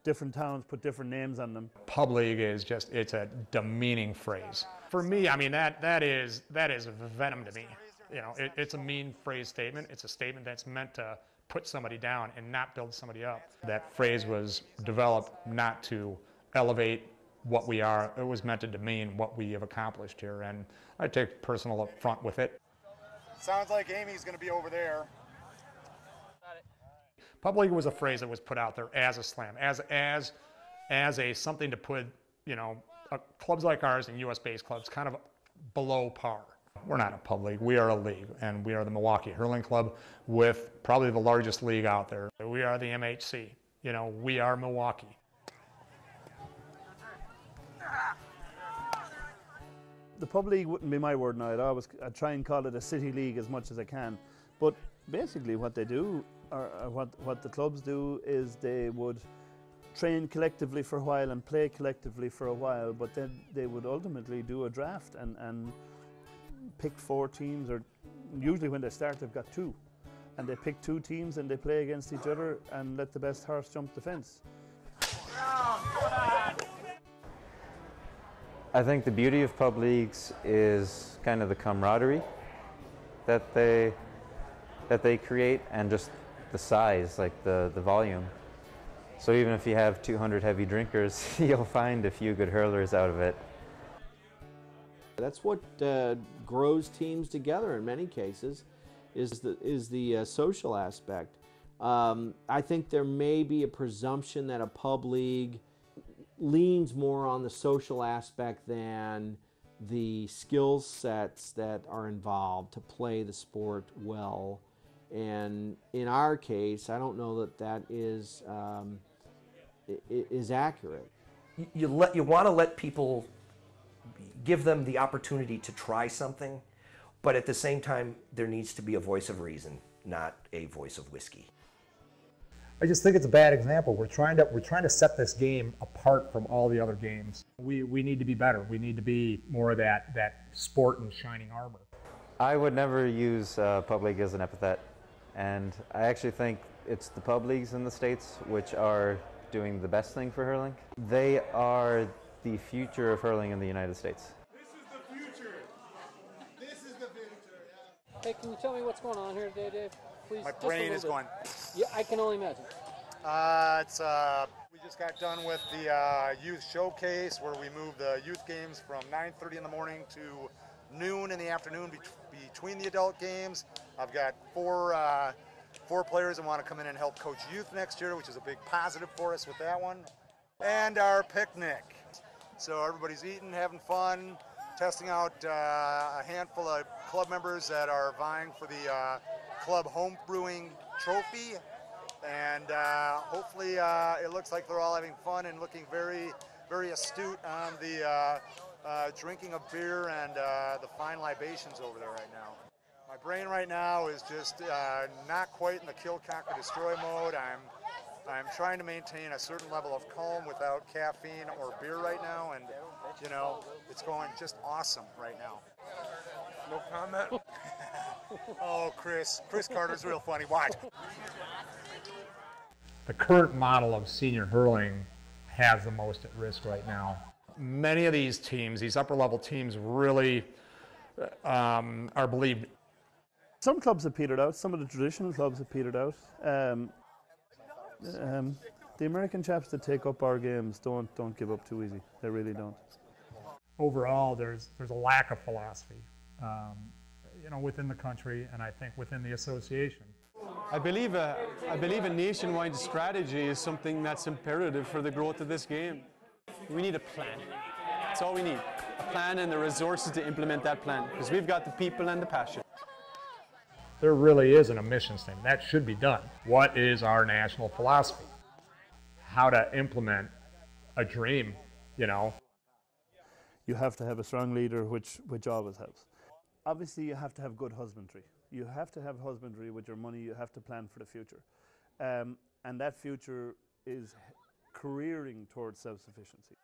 different towns put different names on them. Pub league is just, it's a demeaning phrase. For me, I mean, that is venom to me. You know, it's a mean phrase statement. It's a statement that's meant to put somebody down and not build somebody up. That phrase was developed not to elevate what we are. It was meant to demean what we have accomplished here, and I take personal affront with it. Sounds like Amy's going to be over there. Pub league was a phrase that was put out there as a slam, as a something to put, you know, clubs like ours and U.S.-based clubs kind of below par. We're not a pub league, we are a league, and we are the Milwaukee Hurling Club with probably the largest league out there. We are the MHC, you know, we are Milwaukee. The pub league wouldn't be my word now. I'd try and call it a city league as much as I can. But basically what they do, or what the clubs do, is they would train collectively for a while and play collectively for a while, but then they would ultimately do a draft and pick 4 teams, or usually when they start they've got 2. And they pick 2 teams and they play against each other and let the best horse jump the fence. I think the beauty of pub leagues is kind of the camaraderie that they create, and just the size, like the volume. So even if you have 200 heavy drinkers, you'll find a few good hurlers out of it. That's what grows teams together in many cases, is the social aspect. I think there may be a presumption that a pub league leans more on the social aspect than the skill sets that are involved to play the sport well. And in our case, I don't know that that is accurate. You want to let people, give them the opportunity to try something, but at the same time, there needs to be a voice of reason, not a voice of whiskey. I just think it's a bad example. We're trying to set this game apart from all the other games. We need to be better. We need to be more of that sport in shining armor. I would never use pub league as an epithet, and I actually think it's the pub leagues in the States which are doing the best thing for hurling. They are the future of hurling in the United States. This is the future. This is the future, yeah. Hey, can you tell me what's going on here today, Dave? Please. My brain is going. Yeah, I can only imagine. We just got done with the youth showcase where we moved the youth games from 9:30 in the morning to noon in the afternoon between the adult games. I've got four players that want to come in and help coach youth next year, which is a big positive for us with that one. And our picnic. So everybody's eating, having fun, testing out a handful of club members that are vying for the club home brewing trophy. And hopefully it looks like they're all having fun and looking very, very astute on the drinking of beer and the fine libations over there right now. My brain right now is just not quite in the kill, conquer, destroy mode. I'm trying to maintain a certain level of calm without caffeine or beer right now, and you know, it's going just awesome right now. No comment. Oh, Chris Carter's real funny. Watch. The current model of senior hurling has the most at risk right now. Many of these teams, these upper level teams, really are believed. Some clubs have petered out. Some of the traditional clubs have petered out. The American chaps that take up our games don't give up too easy. They really don't. Overall, there's a lack of philosophy, you know, within the country, and I think within the association. I believe a nationwide strategy is something that's imperative for the growth of this game. We need a plan. That's all we need. A plan and the resources to implement that plan, because we've got the people and the passion. There really is an mission statement. That should be done. What is our national philosophy? How to implement a dream, you know? You have to have a strong leader, which always helps. Obviously, you have to have good husbandry. You have to have husbandry with your money. You have to plan for the future. And that future is careering towards self-sufficiency.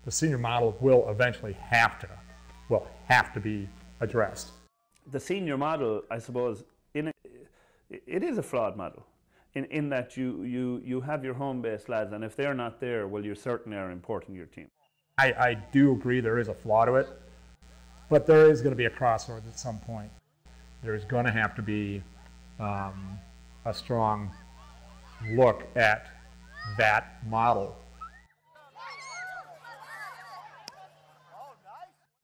The senior model will eventually have to be addressed. The senior model, I suppose, it is a flawed model in that you have your home-based lads, and if they're not there, well, you certainly are importing your team. I do agree there is a flaw to it, but there is going to be a crossroads at some point. There's going to have to be a strong look at that model.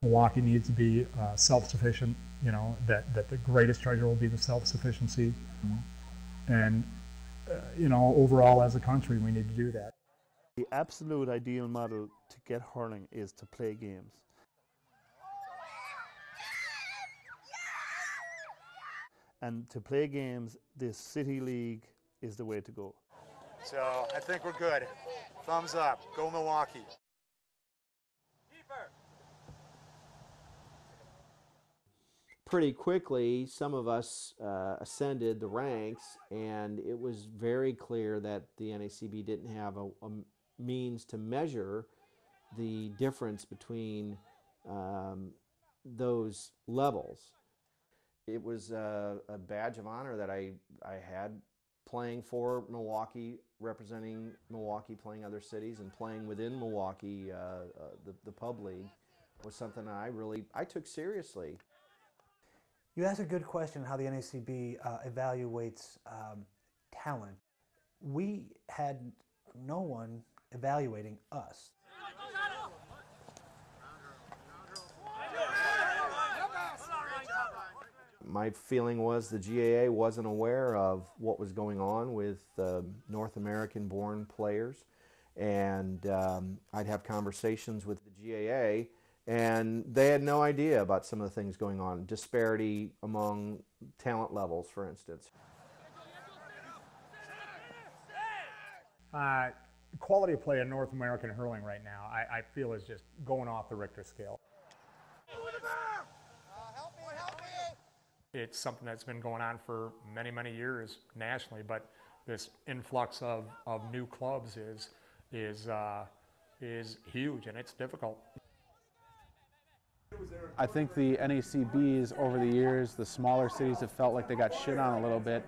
Milwaukee needs to be self-sufficient, you know, that the greatest treasure will be the self-sufficiency. And, you know, overall as a country, we need to do that. The absolute ideal model to get hurling is to play games. And to play games, this city league is the way to go. So I think we're good. Thumbs up. Go Milwaukee. Pretty quickly, some of us ascended the ranks, and it was very clear that the NACB didn't have a means to measure the difference between those levels. It was a badge of honor that I had playing for Milwaukee, representing Milwaukee, playing other cities, and playing within Milwaukee, the pub league, was something I took seriously. You asked a good question how the NACB evaluates talent. We had no one evaluating us. My feeling was the GAA wasn't aware of what was going on with North American-born players, and I'd have conversations with the GAA, and they had no idea about some of the things going on, disparity among talent levels, for instance. Quality of play in North American hurling right now, I feel, is just going off the Richter scale. It's something that's been going on for many, many years nationally, but this influx of new clubs is huge, and it's difficult. I think the NACBs over the years, the smaller cities have felt like they got shit on a little bit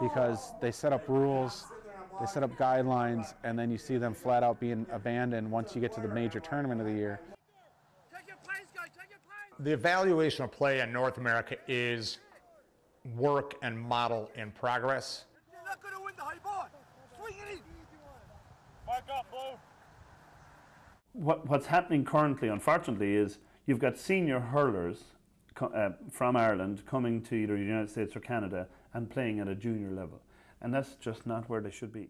because they set up rules, they set up guidelines, and then you see them flat out being abandoned once you get to the major tournament of the year. The evaluation of play in North America is work and model in progress. You're not going to win the high ball. Swing it in. Mark up, Blue. What's happening currently, unfortunately, is you've got senior hurlers from Ireland coming to either the United States or Canada and playing at a junior level. And that's just not where they should be.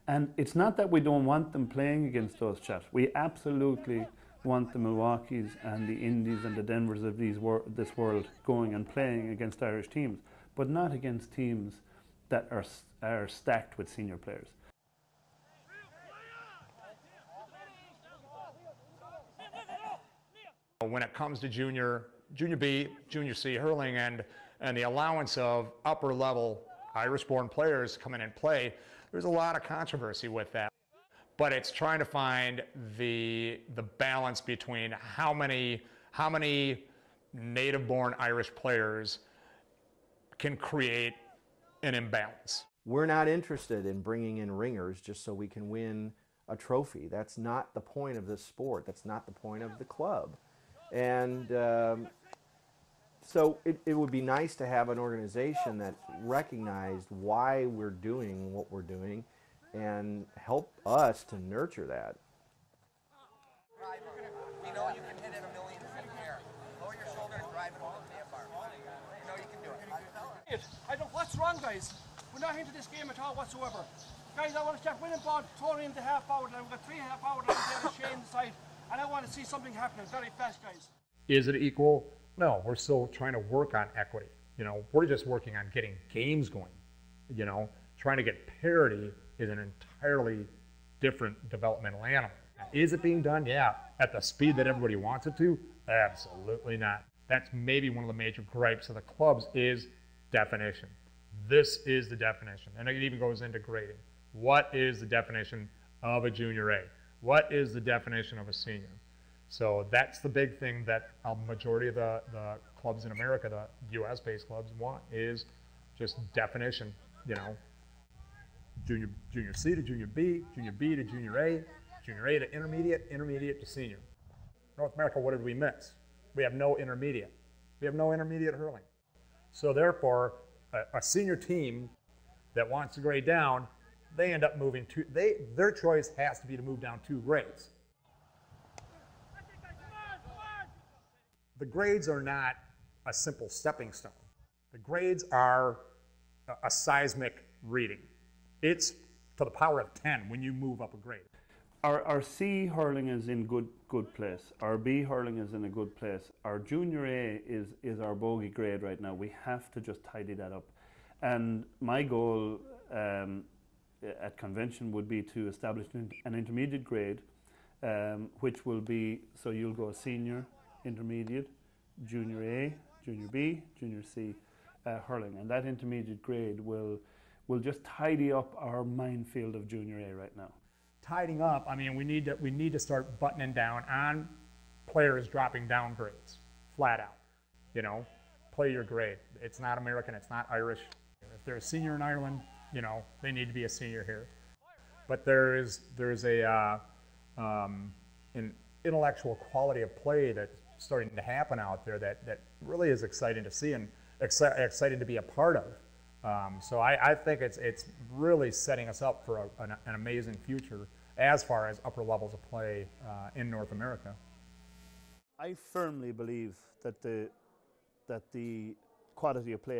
And it's not that we don't want them playing against those chaps. We absolutely want the Milwaukees and the Indies and the Denvers of this world going and playing against Irish teams, but not against teams that are stacked with senior players. When it comes to junior B, junior C hurling and the allowance of upper level Irish-born players come in and play, there's a lot of controversy with that. But it's trying to find the balance between how many native-born Irish players can create an imbalance. We're not interested in bringing in ringers just so we can win a trophy. That's not the point of this sport. That's not the point of the club. And so it would be nice to have an organization that recognized why we're doing what we're doing and help us to nurture that. You know you can hit it 1,000,000 feet in the air. Lower your shoulder and drive it over the bar. You know you can do it. I don't. What's wrong, guys? We're not into this game at all whatsoever. Guys, I want to start winning ball, throwing into half forward, and we've got 3.5 hours on the Shane side, and I want to see something happening very fast, guys. Is it equal? No, we're still trying to work on equity. You know, we're just working on getting games going. You know, trying to get parity is an entirely different developmental animal. Is it being done? Yeah. At the speed that everybody wants it to? Absolutely not. That's maybe one of the major gripes of the clubs is definition. This is the definition. And it even goes into grading. What is the definition of a junior A? What is the definition of a senior? So that's the big thing that a majority of the clubs in America, the US-based clubs, want is just definition. You know, junior C to junior B to junior A to intermediate, intermediate to senior. North America, what did we miss? We have no intermediate. We have no intermediate hurling. So therefore, a senior team that wants to grade down, they end up moving their choice has to be to move down 2 grades. The grades are not a simple stepping stone. The grades are a seismic reading. It's to the power of 10 when you move up a grade. Our C hurling is in good place. Our B hurling is in a good place. Our junior A is our bogey grade right now. We have to just tidy that up. And my goal at convention would be to establish an intermediate grade, which will be, so you'll go senior, intermediate, junior A, junior B, junior C hurling. And that intermediate grade will just tidy up our minefield of junior A right now. Tidying up, I mean, we need to start buttoning down on players dropping down grades, flat out. You know, play your grade. It's not American, it's not Irish. If they're a senior in Ireland, you know, they need to be a senior here. But there's an intellectual quality of play that's starting to happen out there that really is exciting to see and exciting to be a part of. So I think it's really setting us up for an amazing future as far as upper levels of play in North America. I firmly believe that the quality of play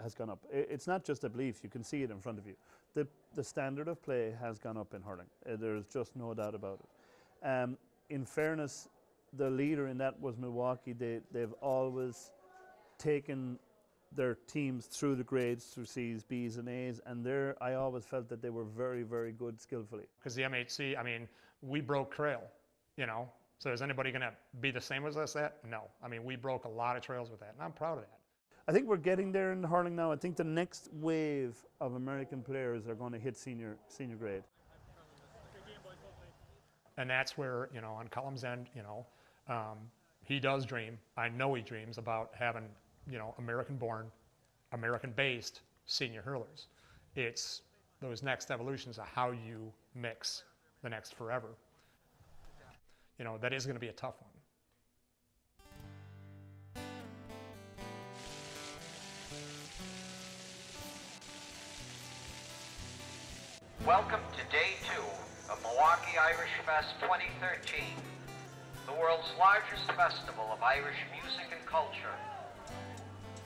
has gone up. It's not just a belief, you can see it in front of you. The standard of play has gone up in hurling. There's just no doubt about it. In fairness, the leader in that was Milwaukee. They've always taken their teams through the grades, through C's, B's, and A's, and I always felt that they were very, very good skillfully. Because the MHC, I mean, we broke trail, you know. So is anybody going to be the same as us at? No. I mean, we broke a lot of trails with that, and I'm proud of that. I think we're getting there in the hurling now. I think the next wave of American players are going to hit senior grade. And that's where, you know, on Colum's end, you know, he does dream. I know he dreams about having, you know, American-born, American-based senior hurlers. It's those next evolutions of how you mix the next forever. You know, that is going to be a tough one. Welcome to Day 2 of Milwaukee Irish Fest 2013. the world's largest festival of Irish music and culture.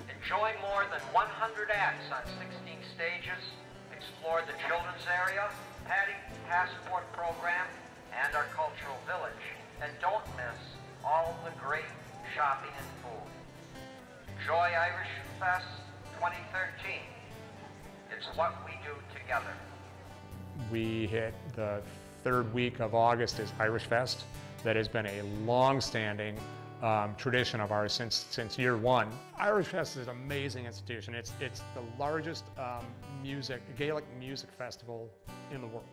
Enjoy more than 100 acts on 16 stages, explore the children's area, Paddy Passport program, and our cultural village. And don't miss all the great shopping and food. Enjoy Irish Fest 2013. It's what we do together. We hit the third week of August is Irish Fest. That has been a long-standing tradition of ours since year one. Irish Fest is an amazing institution. It's the largest Gaelic music festival in the world.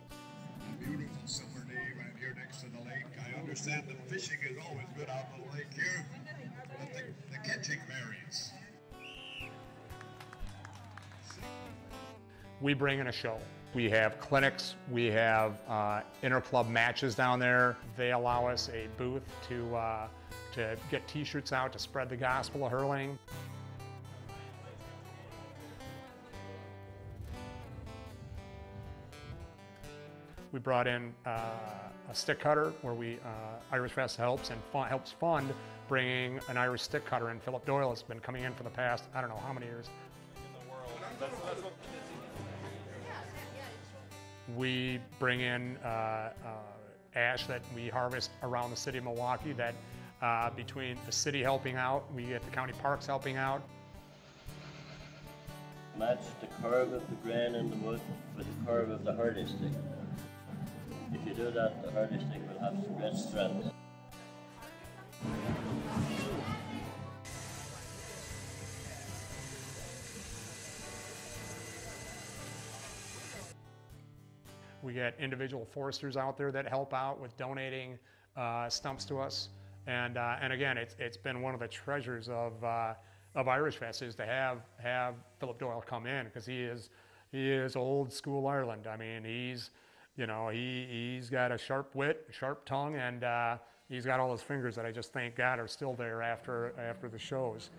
A beautiful summer day right here next to the lake. I understand that fishing is always good out on the lake here, but the catching varies. We bring in a show. We have clinics, we have inter-club matches down there. They allow us a booth to get t-shirts out to spread the gospel of hurling. We brought in a stick cutter where Irish Fest helps fund bringing an Irish stick cutter in. Philip Doyle has been coming in for the past, I don't know how many years. We bring in ash that we harvest around the city of Milwaukee that between the city helping out, we get the county parks helping out. Match the curve of the grain in the wood with the curve of the hurley stick. If you do that, the hurley stick will have some great strength. We get individual foresters out there that help out with donating stumps to us, and again, it's been one of the treasures of Irish Fest is to have Philip Doyle come in, because he is old school Ireland. I mean, he's got a sharp wit, sharp tongue, and he's got all those fingers that I just thank God are still there after the shows.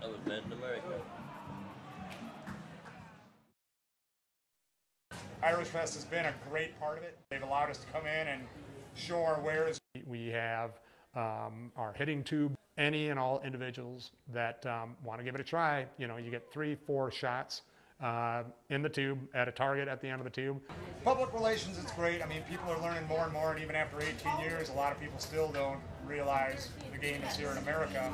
I was made in America. Irish Fest has been a great part of it. They've allowed us to come in and show our wares. We have our hitting tube. Any and all individuals that want to give it a try, you get 3-4 shots in the tube at a target at the end of the tube. Public relations, it's great. I mean, people are learning more and more, and even after 18 years, a lot of people still don't realize the game is here in America.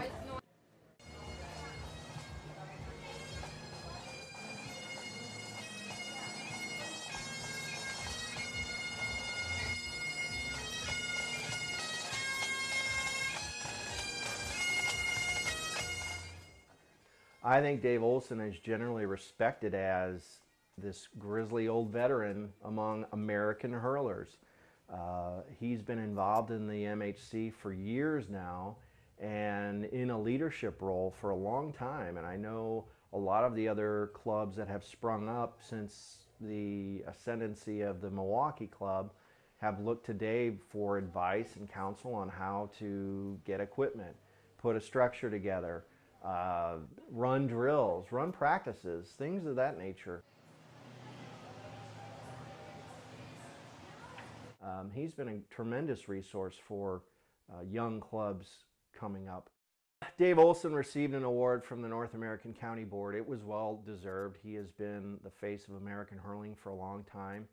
I think Dave Olson is generally respected as this grizzly old veteran among American hurlers. He's been involved in the MHC for years now and in a leadership role for a long time. And I know a lot of the other clubs that have sprung up since the ascendancy of the Milwaukee Club have looked to Dave for advice and counsel on how to get equipment, put a structure together, run drills, run practices, things of that nature. He's been a tremendous resource for young clubs coming up. Dave Olson received an award from the North American County Board. It was well deserved. He has been the face of American hurling for a long time.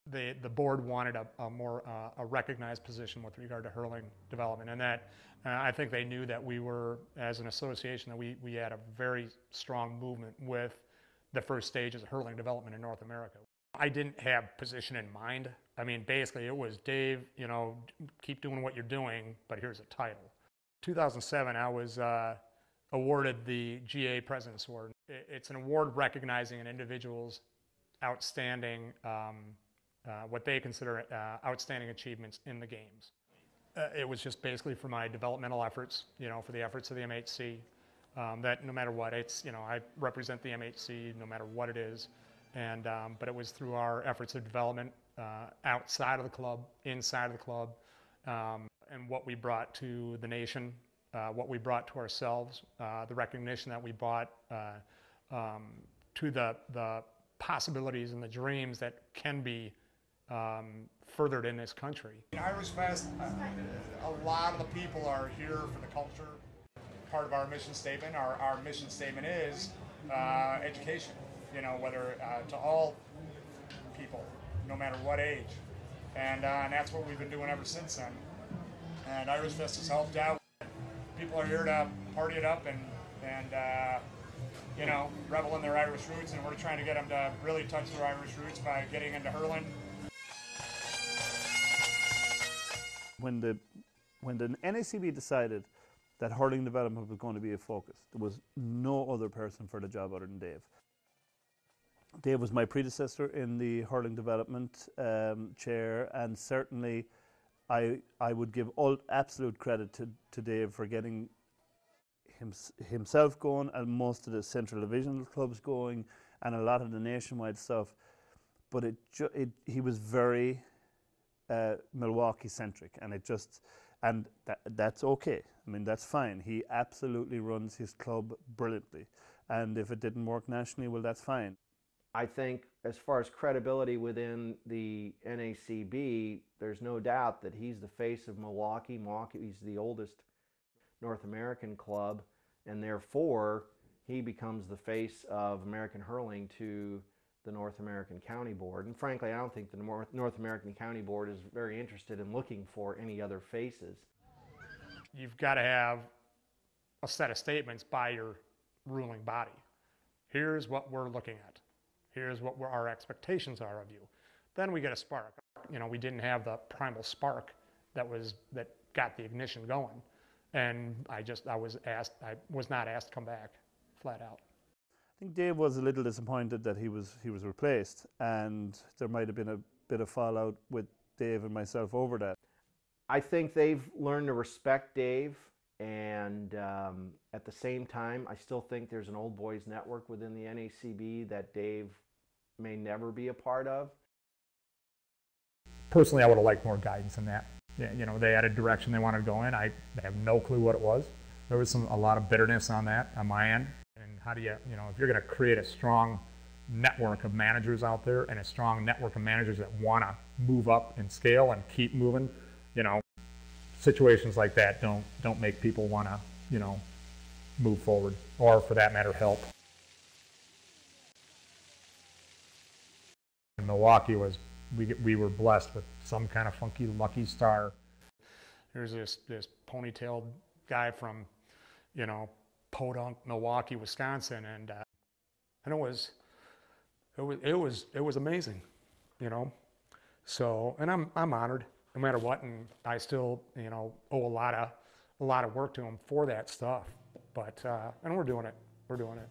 The board wanted a more recognized position with regard to hurling development, and that I think they knew that we were, as an association, that we had a very strong movement with the first stages of hurling development in North America. I didn't have position in mind. I mean, basically it was, Dave, keep doing what you're doing, but here's a title. 2007, I was awarded the GA President's Award. It's an award recognizing an individual's outstanding what they consider outstanding achievements in the games. It was just basically for my developmental efforts, for the efforts of the MHC, that no matter what, I represent the MHC no matter what it is, and but it was through our efforts of development outside of the club, inside of the club, and what we brought to the nation, what we brought to ourselves, the recognition that we brought to the possibilities and the dreams that can be furthered in this country. Irish Fest, a lot of the people are here for the culture. Part of our mission statement, our mission statement is education, you know, whether to all people, no matter what age. And that's what we've been doing ever since then. And Irish Fest has helped out. People are here to party it up and you know, revel in their Irish roots, and we're trying to get them to really touch their Irish roots by getting into hurling. When the NACB decided that hurling development was going to be a focus, there was no other person for the job other than Dave. Dave was my predecessor in the hurling development chair, and certainly I would give all absolute credit to Dave for getting himself going and most of the central divisional clubs going and a lot of the nationwide stuff. But he was very Milwaukee centric, and that's okay. I mean, that's fine. He absolutely runs his club brilliantly, and if it didn't work nationally, well, that's fine. I think as far as credibility within the NACB, there's no doubt that he's the face of Milwaukee. He's the oldest North American club, and therefore he becomes the face of American hurling to the North American County Board. And frankly, I don't think the North American County Board is very interested in looking for any other faces. You've got to have a set of statements by your ruling body. Here's what we're looking at. Here's what our expectations are of you. Then we get a spark. You know, we didn't have the primal spark that got the ignition going. And I was not asked to come back, flat out. I think Dave was a little disappointed that he was replaced, and there might have been a bit of fallout with Dave and myself over that. I think they've learned to respect Dave, and at the same time, I still think there's an old boys network within the NACB that Dave may never be a part of. Personally, I would have liked more guidance in that. You know, they had a direction they wanted to go in. I have no clue what it was. There was a lot of bitterness on that on my end. And how do you know, if you're going to create a strong network of managers out there and a strong network of managers that want to move up in scale and keep moving, you know, situations like that don't make people want to, you know, move forward, or for that matter, help. In Milwaukee we were blessed with some kind of funky lucky star. There's this ponytailed guy from, you know, Podunk, Milwaukee, Wisconsin, and it was amazing, you know. So, and I'm honored no matter what, and I still, you know, owe a lot of work to him for that stuff. But and we're doing it. We're doing it.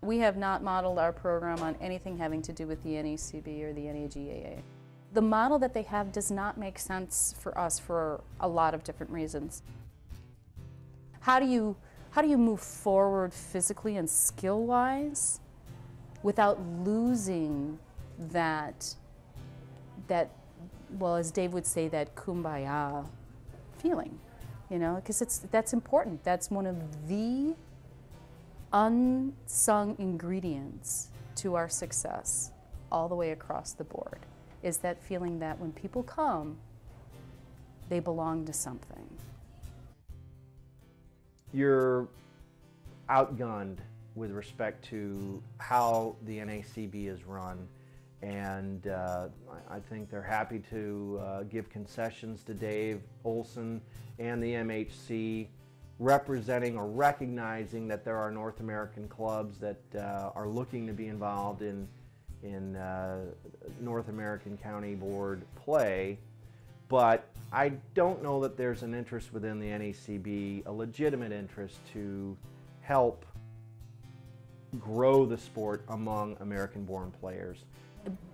We have not modeled our program on anything having to do with the NACB or the NAGAA. The model that they have does not make sense for us for a lot of different reasons. How do you move forward physically and skill-wise without losing that, well, as Dave would say, that kumbaya feeling, you know, because that's important. That's one of the unsung ingredients to our success all the way across the board, is that feeling that when people come, they belong to something. You're outgunned with respect to how the NACB is run, and I think they're happy to give concessions to Dave Olson and the MHC, representing or recognizing that there are North American clubs that are looking to be involved in North American County Board play. But I don't know that there's an interest within the NACB, a legitimate interest to help grow the sport among American-born players.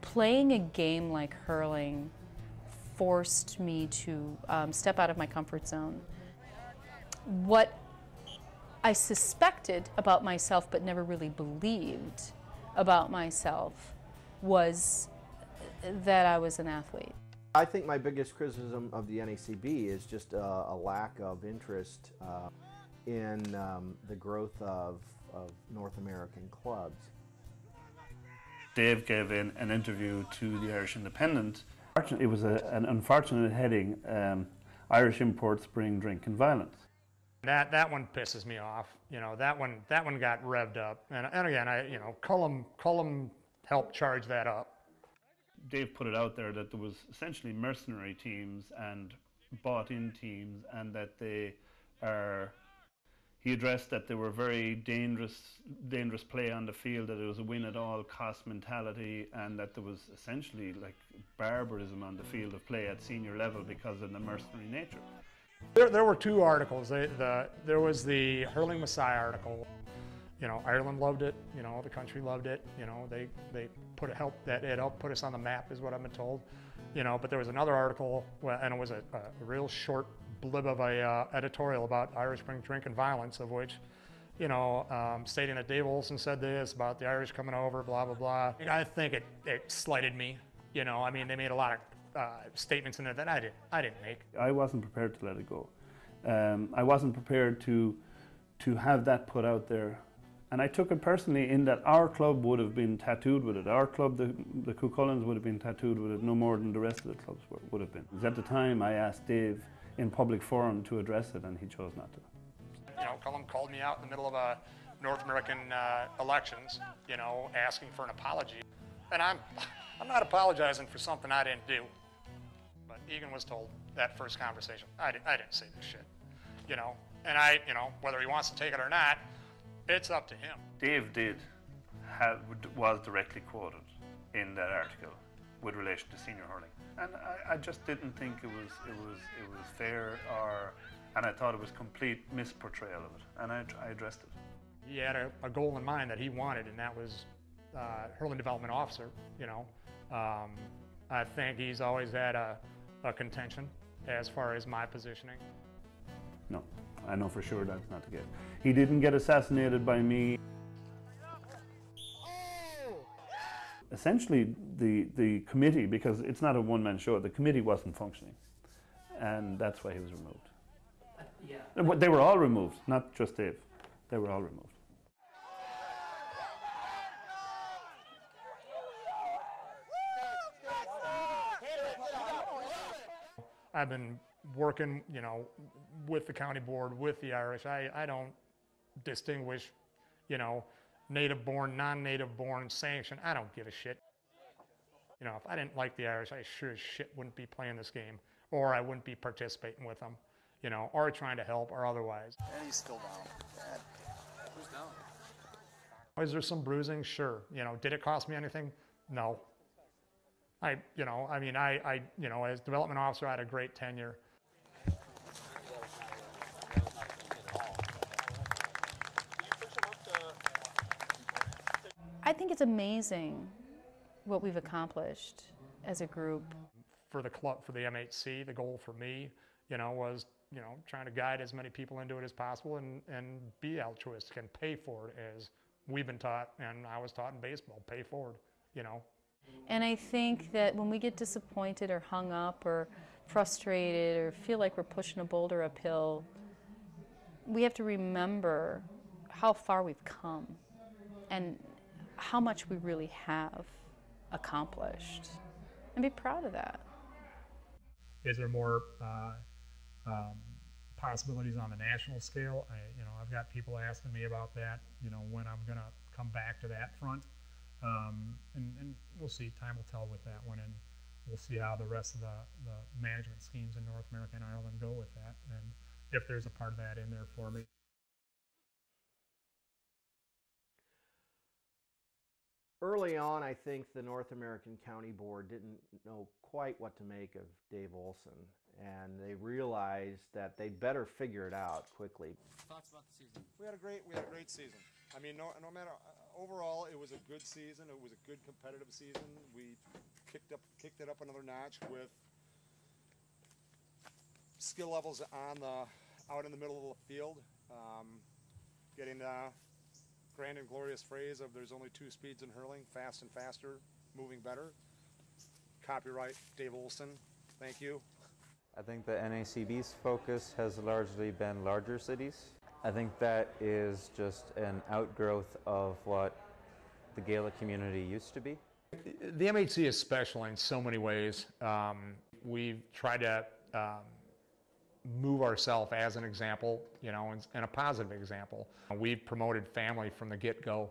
Playing a game like hurling forced me to step out of my comfort zone. What I suspected about myself but never really believed about myself was that I was an athlete. I think my biggest criticism of the NACB is just a lack of interest in the growth of North American clubs. Dave gave in an interview to the Irish Independent. It was an unfortunate heading, Irish imports bring drink and violence. That one pisses me off. You know, that one got revved up. And again, Cullum helped charge that up. Dave put it out there that there was essentially mercenary teams and bought-in teams, and that he addressed that they were very dangerous play on the field, that it was a win-at-all-cost mentality, and that there was essentially like barbarism on the field of play at senior level because of the mercenary nature. There were two articles. There was the Hurling Messiah article. You know, Ireland loved it. You know, the country loved it. You know, it helped put us on the map, is what I've been told. You know, but there was another article, and it was a real short blib of a editorial about Irish bring drink and violence, of which, you know, stating that Dave Olson said this about the Irish coming over, blah blah blah. I think it slighted me. You know, I mean, they made a lot of statements in there that I didn't make. I wasn't prepared to let it go. I wasn't prepared to have that put out there. And I took it personally in that our club would have been tattooed with it. Our club, the Cucullins, would have been tattooed with it no more than the rest of the clubs would have been. At the time, I asked Dave in public forum to address it, and he chose not to. You know, Cullum called me out in the middle of a North American elections, you know, asking for an apology. And I'm not apologizing for something I didn't do. But Egan was told that first conversation, I didn't say this shit, you know. And you know, whether he wants to take it or not, it's up to him. Dave was directly quoted in that article with relation to senior hurling, and I just didn't think it was fair, and I thought it was complete misportrayal of it, and I addressed it. He had a goal in mind that he wanted, and that was hurling development officer. You know, I think he's always had a contention as far as my positioning. No, I know for sure that's not the case. He didn't get assassinated by me. Essentially, the committee, because it's not a one-man show, the committee wasn't functioning, and that's why he was removed. Yeah. They were all removed, not just Dave. They were all removed. I've been working, you know, with the county board, with the Irish. I don't distinguish, you know, native born, non-native born, sanctioned. I don't give a shit. You know, if I didn't like the Irish, I sure as shit wouldn't be playing this game, or I wouldn't be participating with them, you know, or trying to help or otherwise. And he's still down. Bad. Who's down? Is there some bruising? Sure. You know, did it cost me anything? No. You know, I mean, you know, as development officer, I had a great tenure. I think it's amazing what we've accomplished as a group. For the club, for the MHC, the goal for me, you know, was, you know, trying to guide as many people into it as possible and be altruistic and pay forward, as we've been taught, and I was taught in baseball, pay forward, you know. And I think that when we get disappointed or hung up or frustrated or feel like we're pushing a boulder uphill, we have to remember how far we've come and how much we really have accomplished, and be proud of that. Is there more possibilities on the national scale? You know, I've got people asking me about that, you know, when I'm going to come back to that front. And we'll see. Time will tell with that one, and we'll see how the rest of the management schemes in North America and Ireland go with that, and if there's a part of that in there for me. Early on, I think the North American County Board didn't know quite what to make of Dave Olson, and they realized that they'd better figure it out quickly. Thoughts about the season? We had a great season. I mean, no matter overall, it was a good season. It was a good competitive season. We kicked it up another notch with skill levels out in the middle of the field, getting the grand and glorious phrase of there's only two speeds in hurling, fast and faster, moving better. Copyright Dave Olson. Thank you. I think the NACB's focus has largely been larger cities. I think that is just an outgrowth of what the Gaelic community used to be. The MHC is special in so many ways. We've tried to move ourselves as an example, you know, and a positive example. We've promoted family from the get-go.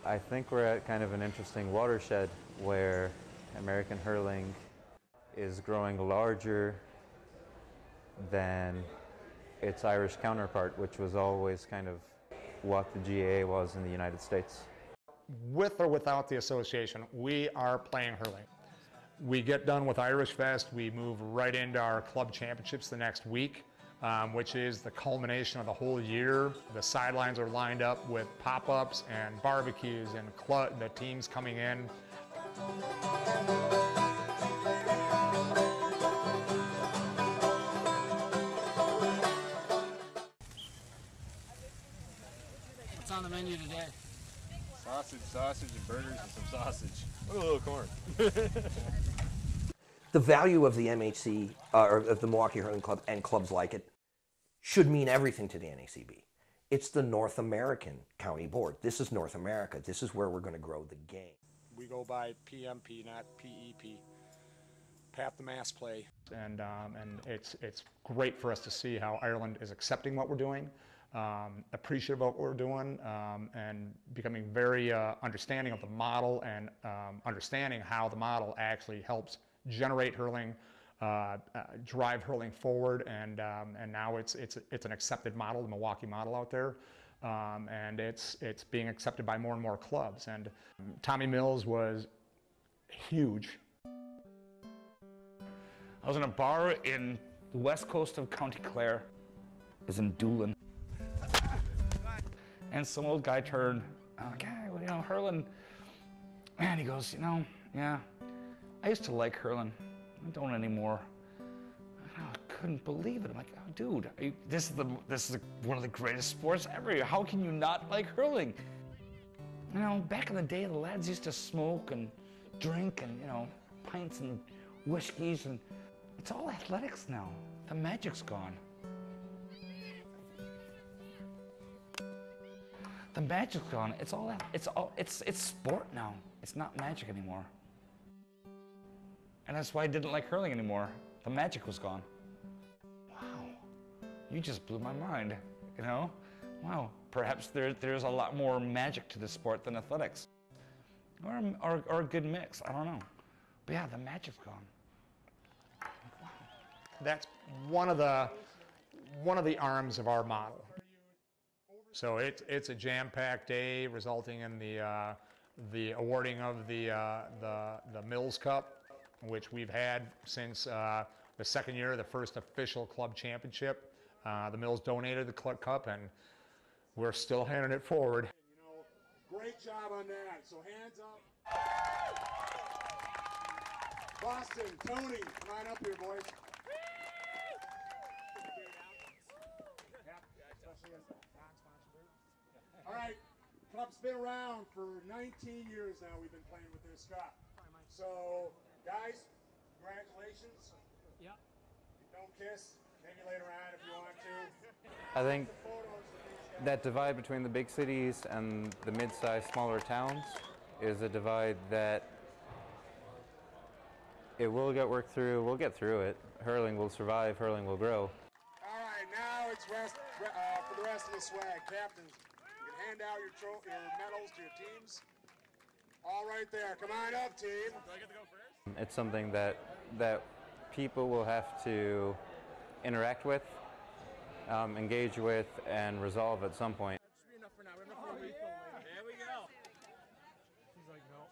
I think we're at kind of an interesting watershed where American hurling is growing larger than its Irish counterpart, which was always kind of what the GAA was in the United States. With or without the association, we are playing hurling. We get done with Irish Fest, we move right into our club championships the next week, which is the culmination of the whole year. The sidelines are lined up with pop-ups and barbecues and the teams coming in. What's on the menu today? Sausage, and burgers, and some sausage. What a little corn. The value of the MHC, or of the Milwaukee Hurling Club and clubs like it, should mean everything to the NACB. It's the North American County Board. This is North America. This is where we're going to grow the game. We go by PMP, not PEP. Path to mass play. And it's great for us to see how Ireland is accepting what we're doing, appreciative of what we're doing, and becoming very understanding of the model and understanding how the model actually helps generate hurling, drive hurling forward, and now it's an accepted model, the Milwaukee model out there, and it's being accepted by more and more clubs. And Tommy Mills was huge. I was in a bar in the west coast of County Clare, is in Doolin, and some old guy turned, okay, well, you know, hurling, man, he goes, you know, yeah, I used to like hurling, I don't anymore. I couldn't believe it. I'm like, oh, dude, this is one of the greatest sports ever. How can you not like hurling? You know, back in the day, the lads used to smoke and drink and, you know, pints and whiskeys, and it's all athletics now. The magic's gone. The magic's gone. It's sport now. It's not magic anymore. And that's why I didn't like hurling anymore. The magic was gone. Wow, you just blew my mind, you know? Wow, perhaps there's a lot more magic to the sport than athletics. Or a good mix, I don't know. But yeah, the magic's gone. Wow. That's one of the arms of our model. So it's a jam-packed day, resulting in the awarding of the Mills Cup, which we've had since the second year of the first official club championship. The Mills donated the club cup, and we're still handing it forward. You know, great job on that. So hands up. Boston, Tony, come on up here, boys. All right, club's been around for 19 years now. We've been playing with this cup. So, guys, congratulations. Yeah. Don't kiss. Maybe later on if you want to. I think that divide between the big cities and the mid-sized, smaller towns is a divide that it will get worked through. We'll get through it. Hurling will survive. Hurling will grow. All right, now it's for the rest of the swag. Captains, you can hand out your medals to your teams. All right there. Come on up, team. Do I get to go first? It's something that people will have to interact with, engage with, and resolve at some point. That should be enough for now. We have enough for a refill later. There we go. He's like, no.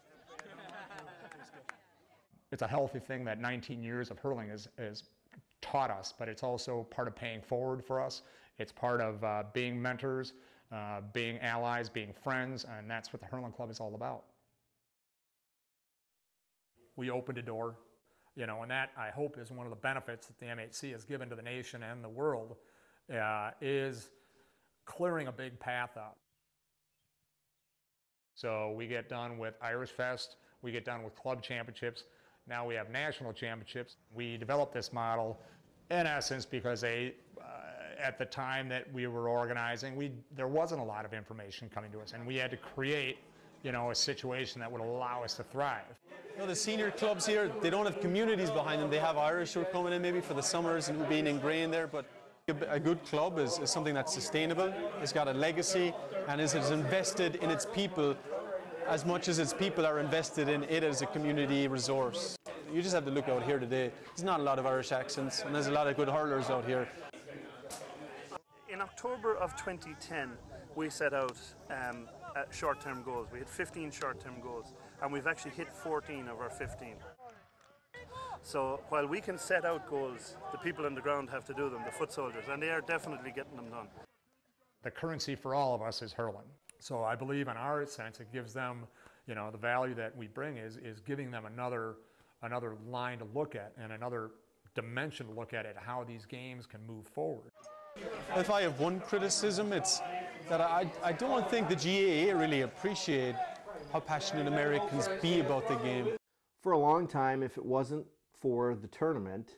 It's a healthy thing that 19 years of hurling has taught us, but it's also part of paying forward for us. It's part of being mentors, being allies, being friends, and that's what the Hurling Club is all about. We opened a door, you know, and that, I hope, is one of the benefits that the MHC has given to the nation and the world, is clearing a big path up. So we get done with Irish Fest, we get done with club championships, now we have national championships. We developed this model in essence because at the time that we were organizing, there wasn't a lot of information coming to us, and we had to create, you know, a situation that would allow us to thrive. You know, the senior clubs here, they don't have communities behind them. They have Irish who are coming in maybe for the summers and being ingrained there, but a good club is something that's sustainable, it's got a legacy, and is invested in its people as much as its people are invested in it as a community resource. You just have to look out here today. There's not a lot of Irish accents, and there's a lot of good hurlers out here. In October of 2010, we set out short-term goals. We had 15 short-term goals, and we've actually hit 14 of our 15. So while we can set out goals, the people on the ground have to do them, the foot soldiers, and they are definitely getting them done. The currency for all of us is hurling. So I believe in our sense it gives them, you know, the value that we bring is giving them another line to look at and another dimension to look at how these games can move forward. If I have one criticism, it's that I don't think the GAA really appreciate how passionate Americans be about the game. For a long time, if it wasn't for the tournament,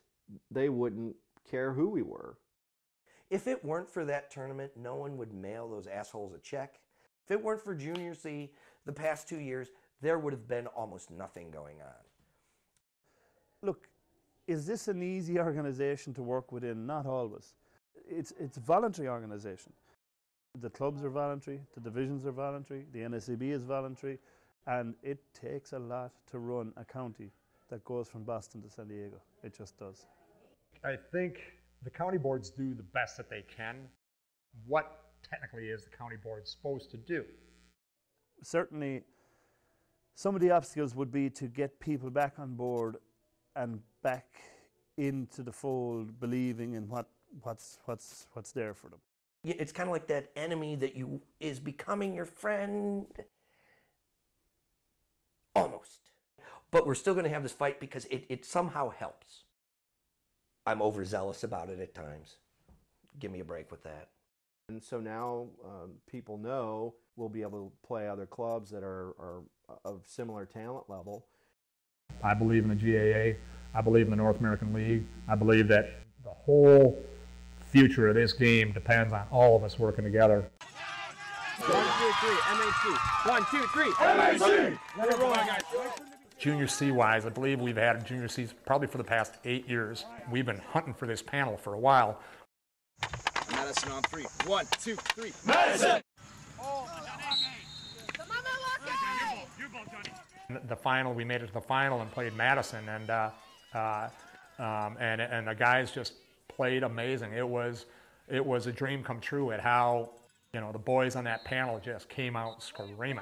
they wouldn't care who we were. If it weren't for that tournament, no one would mail those assholes a check. If it weren't for Junior C the past 2 years, there would have been almost nothing going on. Look, is this an easy organization to work within? Not always. It's a voluntary organization. The clubs are voluntary, the divisions are voluntary, the NSCB is voluntary, and it takes a lot to run a county that goes from Boston to San Diego. It just does. I think the county boards do the best that they can. What technically is the county board supposed to do? Certainly, some of the obstacles would be to get people back on board and back into the fold, believing in what's there for them. Yeah, it's kind of like that enemy that is becoming your friend. Almost. But we're still going to have this fight because it somehow helps. I'm overzealous about it at times. Give me a break with that. And so now people know we'll be able to play other clubs that are of similar talent level. I believe in the GAA. I believe in the North American League. I believe that the whole future of this game depends on all of us working together. 1, 2, 3, MHC. 1, 2, 3, MHC. Let it roll, guys. Junior C-wise, I believe we've had Junior Cs probably for the past 8 years. We've been hunting for this panel for a while. Madison on 3. 1, 2, 3. Madison! The final, we made it to the final and played Madison, and the guys just played amazing. It was a dream come true at how, you know, the boys on that panel just came out screaming.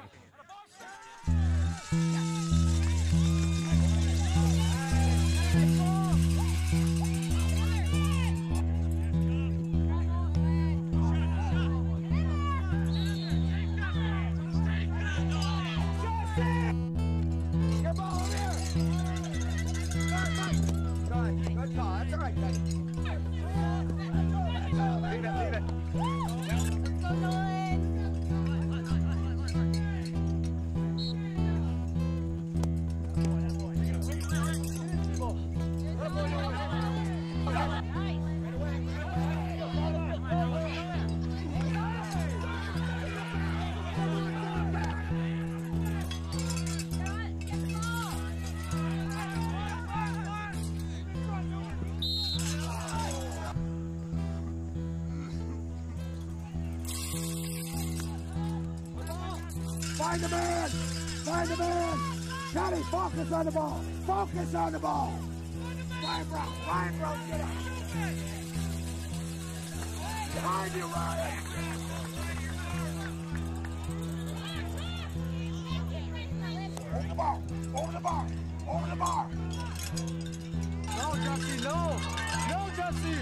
Find the man! Find the man! Johnny, focus on the ball! Focus on the ball! Ryan Brown, get up! Behind you, Ryan! Over the bar! Over the bar! Over the bar! No, Justy, no! No, Justy!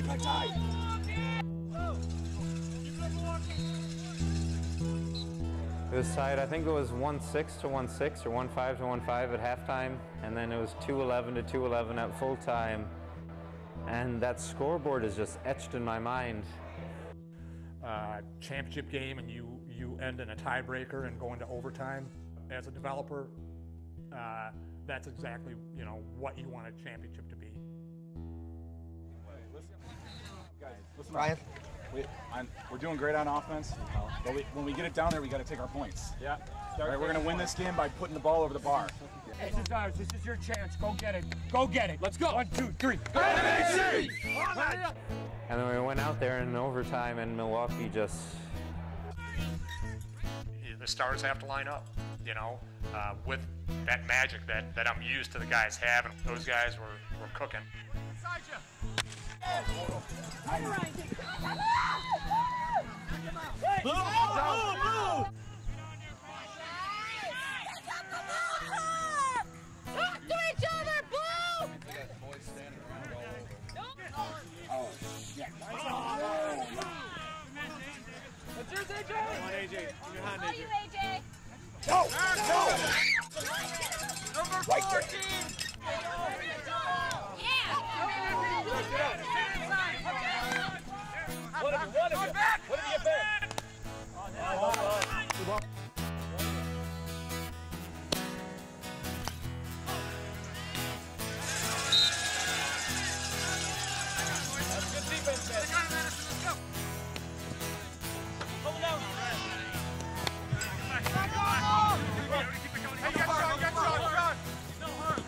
tight, play tight. It was tied. I think it was 1-6 to 1-6 or 1-5 to 1-5 at halftime, and then it was 2-11 to 2-11 at full time. And that scoreboard is just etched in my mind. Championship game, and you end in a tiebreaker and go into overtime. As a developer, that's exactly what you want a championship to be. Guys, listen, Brian. We're doing great on offense, but when we get it down there, we got to take our points. Yeah. All right, we're going to win this game by putting the ball over the bar. This is ours. This is your chance. Go get it. Go get it. Let's go. 1, 2, 3. And then we went out there in overtime, and Milwaukee just... The stars have to line up, with that magic that I'm used to the guys having. Those guys were cooking. Inside you. Blue! Blue! Talk to each other, Blue! Oh, shit. That's yours, AJ! Come on, AJ. In your hand, AJ. AJ. No! No! Number 14! One of you, one of you. What did you get back? That's good defense, man. Let's go. Pull it down. Hey, get shot. No harm.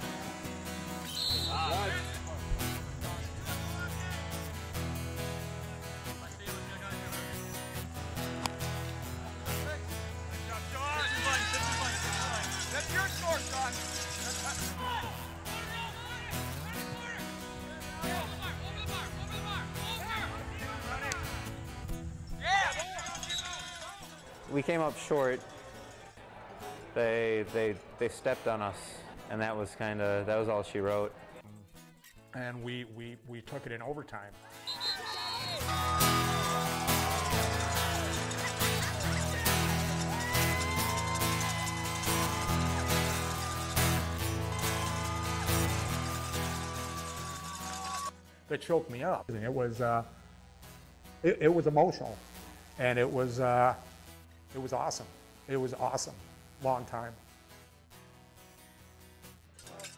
That's your score, son. We came up short. They stepped on us, and that was all she wrote. And we took it in overtime. That choked me up. It was it was emotional, and it was awesome. It was awesome. Long time.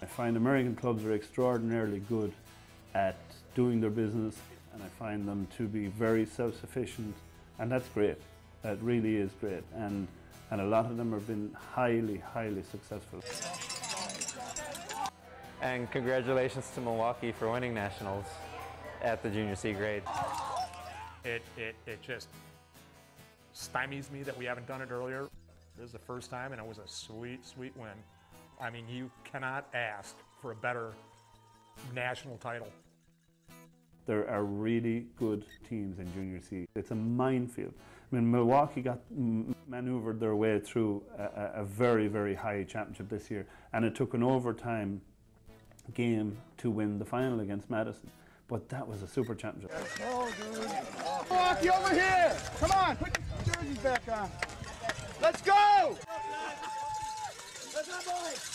I find American clubs are extraordinarily good at doing their business, and I find them to be very self-sufficient, and that's great. That really is great, and a lot of them have been highly, highly successful. And congratulations to Milwaukee for winning nationals at the junior C grade. It just stymies me that we haven't done it earlier. This is the first time, and it was a sweet, sweet win. I mean, you cannot ask for a better national title. There are really good teams in junior C. It's a minefield. I mean, Milwaukee got maneuvered their way through a very, very high championship this year, and it took an overtime game to win the final against Madison. But that was a super championship. Oh, dude. Milwaukee, over here! Come on, put your jerseys back on. Let's go! Let's go, boys!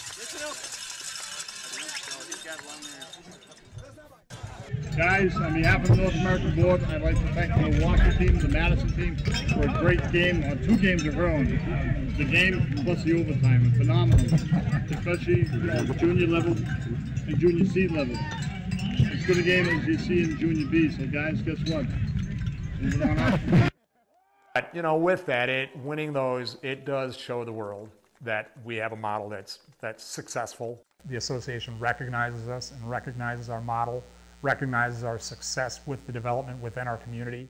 Guys, on behalf of the North American Board, I'd like to thank the Milwaukee team, the Madison team, for a great game, or 2 games of hurling. The game plus the overtime, phenomenal, especially the junior level and junior C level. As good a game as you see in junior B, so guys, guess what? Moving on up. But, with that, winning those, it does show the world that we have a model that's successful. The association recognizes us and recognizes our model, recognizes our success with the development within our community.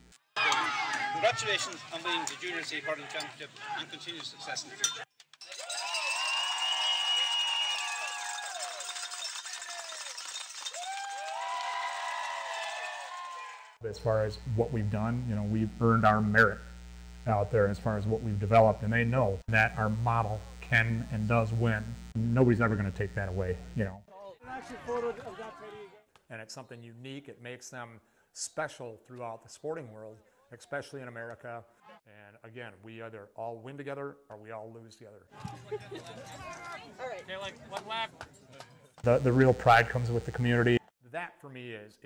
Congratulations on winning the Junior C Hurling Championship and continued success in the future. As far as what we've done, we've earned our merit out there as far as what we've developed, and they know that our model can and does win. Nobody's ever going to take that away, And it's something unique. It makes them special throughout the sporting world, especially in America. And again, we either all win together or we all lose together. All right. Okay, like one lap. The real pride comes with the community. That for me is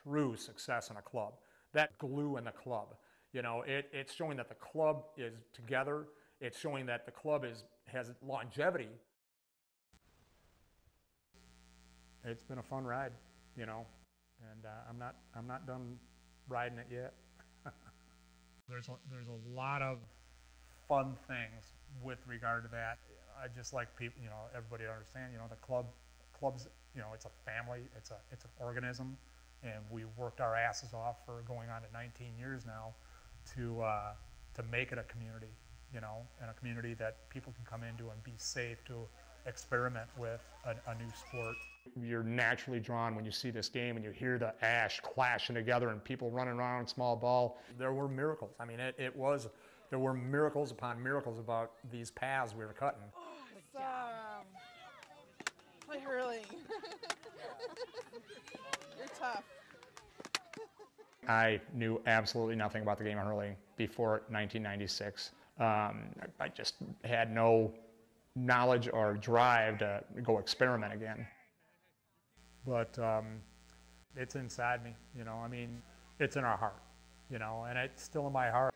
true success in a club. That glue in the club. You know, it's showing that the club is together. It's showing that the club has longevity. It's been a fun ride, you know, and I'm not done riding it yet. There's a lot of fun things with regard to that. I just like people, you know, everybody to understand, you know, the club's, you know, it's a family, it's an organism, and we worked our asses off for going on to 19 years now to make it a community, you know, and a community that people can come into and be safe to experiment with a new sport. You're naturally drawn when you see this game and you hear the ash clashing together and people running around small ball. There were miracles. I mean, there were miracles upon miracles about these paths we were cutting. Awesome. Play hurling. You're tough. I knew absolutely nothing about the game of hurling before 1996. I just had no knowledge or drive to go experiment again. But it's inside me, you know, I mean, it's in our heart, you know, and it's still in my heart.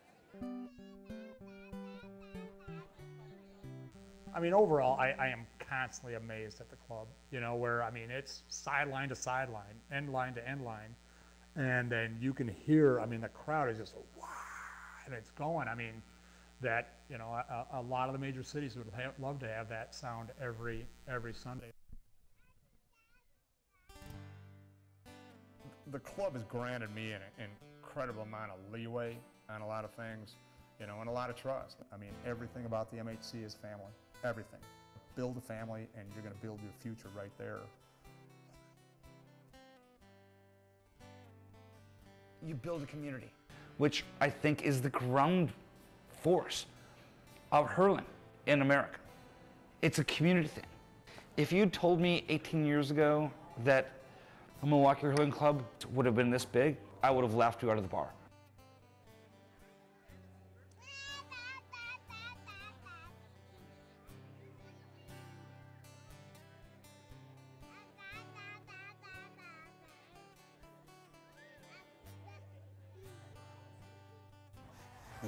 I mean, overall, I am constantly amazed at the club, you know, where, I mean, it's sideline to sideline, end line to end line, and then you can hear, I mean, the crowd is just, wow, and it's going, I mean, that, you know, a lot of the major cities would love to have that sound every Sunday. The club has granted me an incredible amount of leeway on a lot of things, you know, and a lot of trust. I mean, everything about the MHC is family, everything. Build a family and you're going to build your future right there. You build a community, which I think is the ground force of hurling in America. It's a community thing. If you'd told me 18 years ago that a Milwaukee Hurling Club would have been this big, I would have laughed you out of the bar.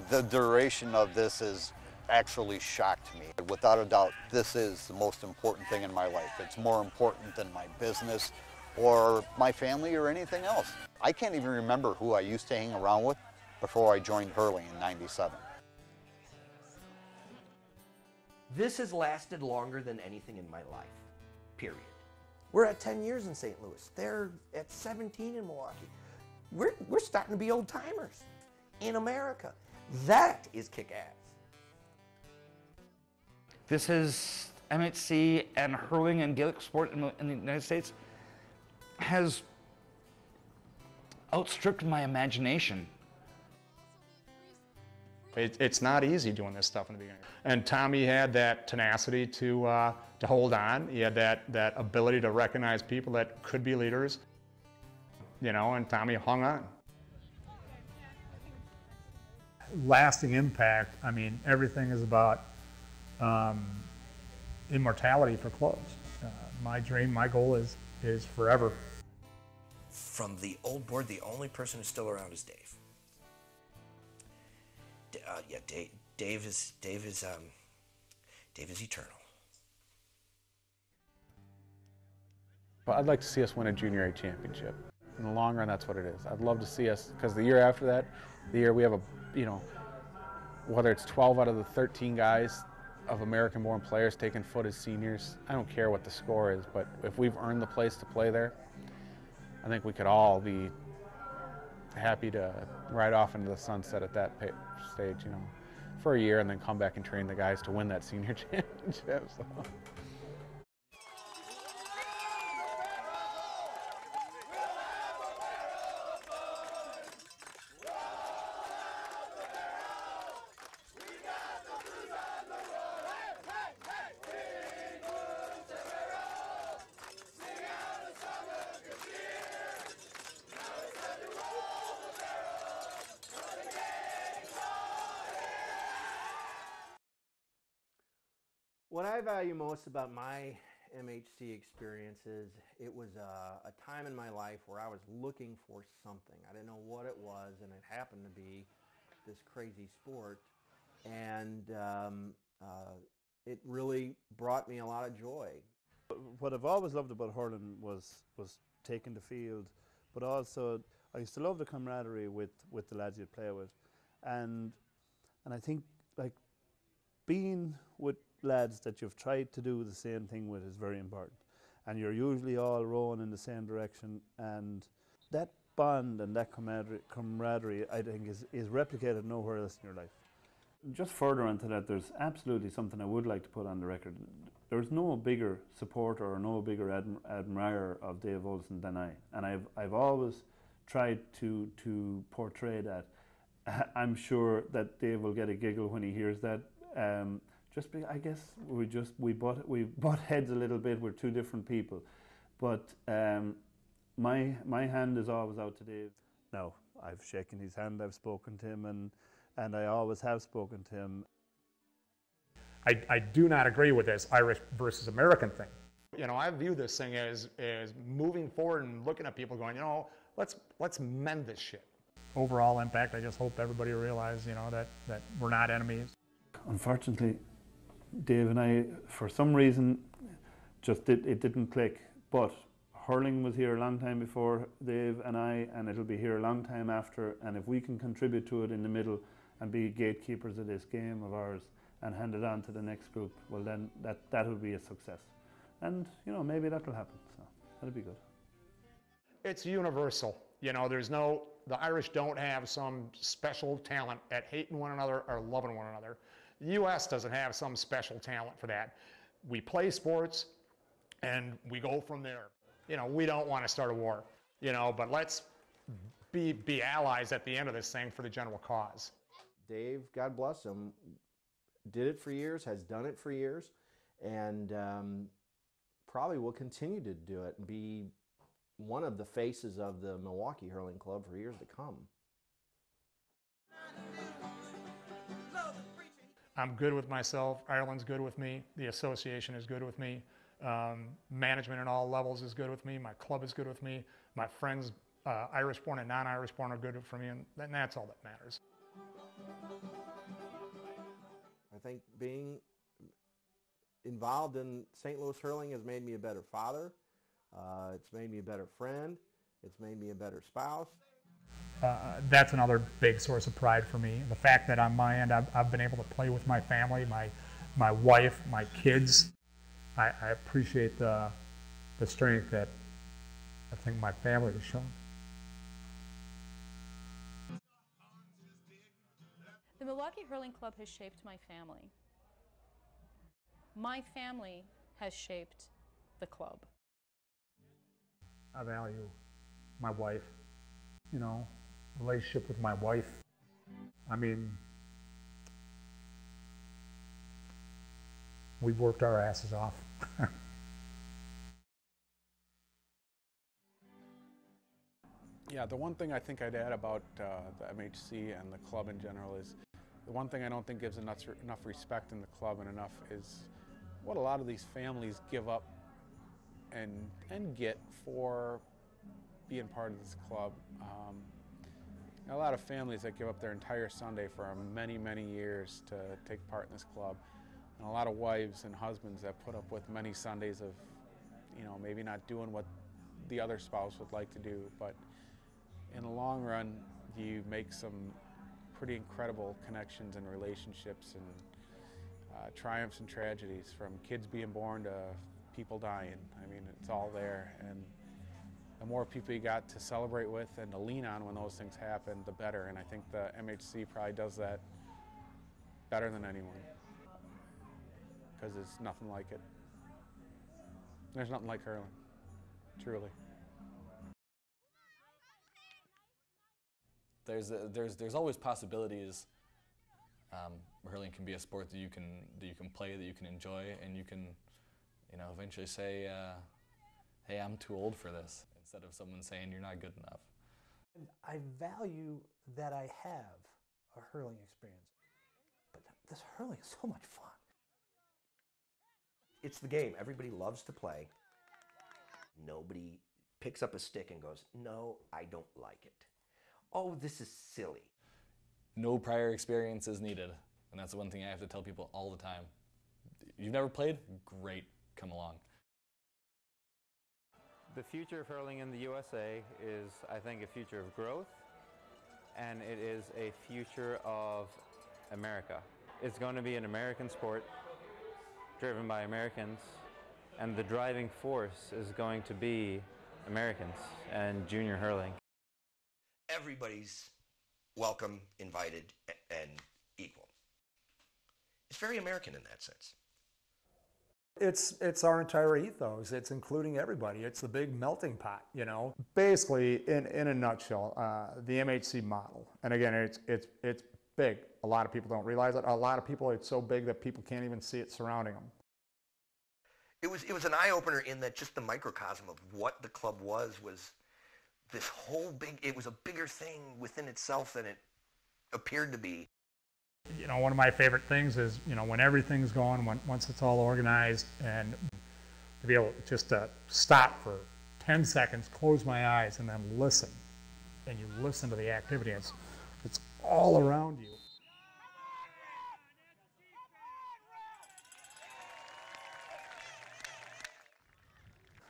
The duration of this has actually shocked me. Without a doubt, this is the most important thing in my life. It's more important than my business or my family or anything else. I can't even remember who I used to hang around with before I joined hurling in '97. This has lasted longer than anything in my life, period. We're at 10 years in St. Louis. They're at 17 in Milwaukee. We're starting to be old timers in America. That is kick-ass. This is MHC and hurling and Gaelic sport in the United States has outstripped my imagination. It's not easy doing this stuff in the beginning. And Tommy had that tenacity to hold on. He had that ability to recognize people that could be leaders, you know, and Tommy hung on. Lasting impact, I mean, everything is about immortality for clubs. My dream, my goal is forever. From the old board, the only person who's still around is Dave. Dave is eternal. But I'd like to see us win a junior A championship. In the long run, that's what it is. I'd love to see us, because the year after that, the year we have you know, whether it's 12 out of the 13 guys of American-born players taking foot as seniors, I don't care what the score is, but if we've earned the place to play there, I think we could all be happy to ride off into the sunset at that stage, you know, for a year and then come back and train the guys to win that senior championship. So. What I value most about my MHC experience is it was a time in my life where I was looking for something. I didn't know what it was, and it happened to be this crazy sport. And it really brought me a lot of joy. What I've always loved about hurling was taking the field, but also I used to love the camaraderie with the lads you'd play with, and I think like being with lads that you've tried to do the same thing with is very important, and you're usually all rowing in the same direction, and that bond and that camaraderie I think is replicated nowhere else in your life. Just further onto that, there's absolutely something I would like to put on the record. There's no bigger supporter or no bigger admirer of Dave Olsen than I, and I've always tried to portray that. I'm sure that Dave will get a giggle when he hears that. I guess we butt heads a little bit. We're two different people, but my hand is always out to Dave. Now, I've shaken his hand, I've spoken to him, and I always have spoken to him. I do not agree with this Irish versus American thing. You know, I view this thing as moving forward and looking at people going, you know, let's mend this shit. Overall impact, I just hope everybody realizes, you know, that we're not enemies. Unfortunately, Dave and I, for some reason, it didn't click. But hurling was here a long time before Dave and I, and it'll be here a long time after. And if we can contribute to it in the middle and be gatekeepers of this game of ours and hand it on to the next group, well then that will be a success. And you know, maybe that will happen, so that'll be good. It's universal. You know, the Irish don't have some special talent at hating one another or loving one another. The U.S. doesn't have some special talent for that. We play sports and we go from there. You know, we don't want to start a war, you know, but let's be allies at the end of this thing for the general cause. Dave, God bless him, did it for years, has done it for years, and probably will continue to do it and be one of the faces of the Milwaukee Hurling Club for years to come. I'm good with myself. Ireland's good with me. The association is good with me. Management at all levels is good with me. My club is good with me. My friends, Irish born and non-Irish born, are good for me, and that's all that matters. I think being involved in St. Louis hurling has made me a better father. It's made me a better friend. It's made me a better spouse. That's another big source of pride for me. The fact that on my end I've been able to play with my family, my wife, my kids. I appreciate the strength that I think my family has shown. The Milwaukee Hurling Club has shaped my family. My family has shaped the club. I value my wife, you know, relationship with my wife. I mean, we've worked our asses off. Yeah, the one thing I think I'd add about the MHC and the club in general is the one thing I don't think gives enough respect in the club and enough is what a lot of these families give up and get for being part of this club. A lot of families that give up their entire Sunday for many, many years to take part in this club, and a lot of wives and husbands that put up with many Sundays of, you know, maybe not doing what the other spouse would like to do, but in the long run, you make some pretty incredible connections and relationships and triumphs and tragedies, from kids being born to people dying. I mean, it's all there, and the more people you got to celebrate with and to lean on when those things happen, the better. And I think the MHC probably does that better than anyone, because there's nothing like it. There's nothing like hurling, truly. There's always possibilities. Hurling can be a sport that you can play, that you can enjoy, and you can, you know, eventually say, "Hey, I'm too old for this," instead of someone saying you're not good enough. I value that I have a hurling experience, but this hurling is so much fun. It's the game. Everybody loves to play. Nobody picks up a stick and goes, no, I don't like it. Oh, this is silly. No prior experience is needed. And that's the one thing I have to tell people all the time. You've never played? Great, come along. The future of hurling in the USA is, I think, a future of growth, and it is a future of America. It's going to be an American sport, driven by Americans, and the driving force is going to be Americans and junior hurling. Everybody's welcome, invited, and equal. It's very American in that sense. It's our entire ethos. It's including everybody. It's the big melting pot, you know. Basically, in a nutshell, the MHC model. And again, it's big. A lot of people don't realize it. A lot of people, it's so big that people can't even see it surrounding them. It was an eye-opener in that just the microcosm of what the club was this whole big, it was a bigger thing within itself than it appeared to be. You know, one of my favorite things is, you know, when everything's going, once it's all organized, and to be able just to stop for 10 seconds, close my eyes, and then listen. And you listen to the activity. It's all around you.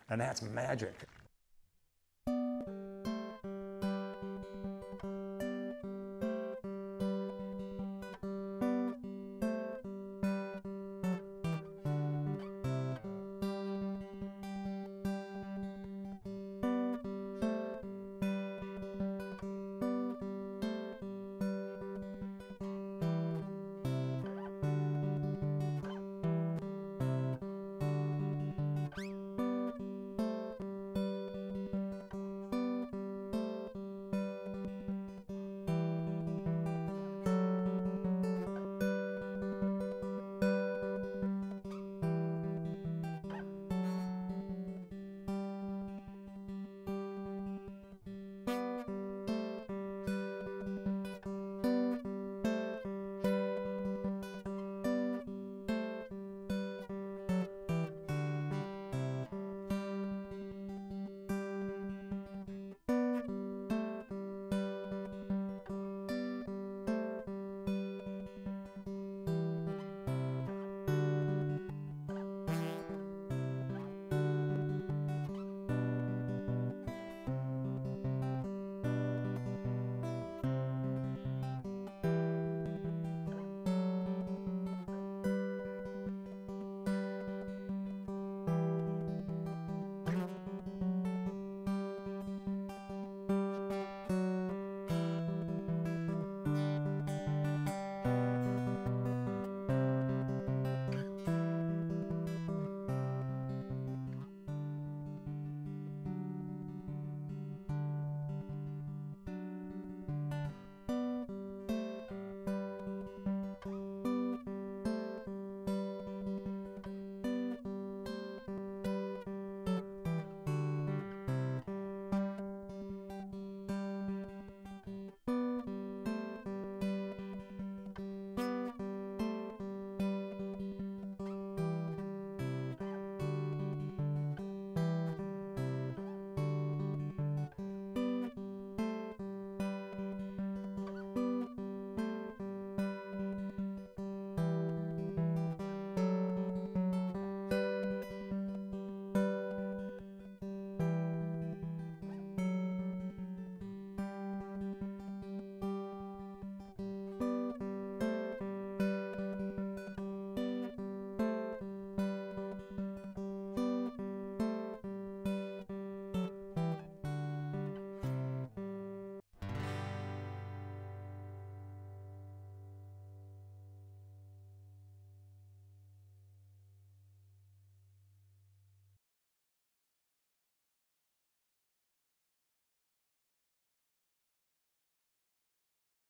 And that's magic.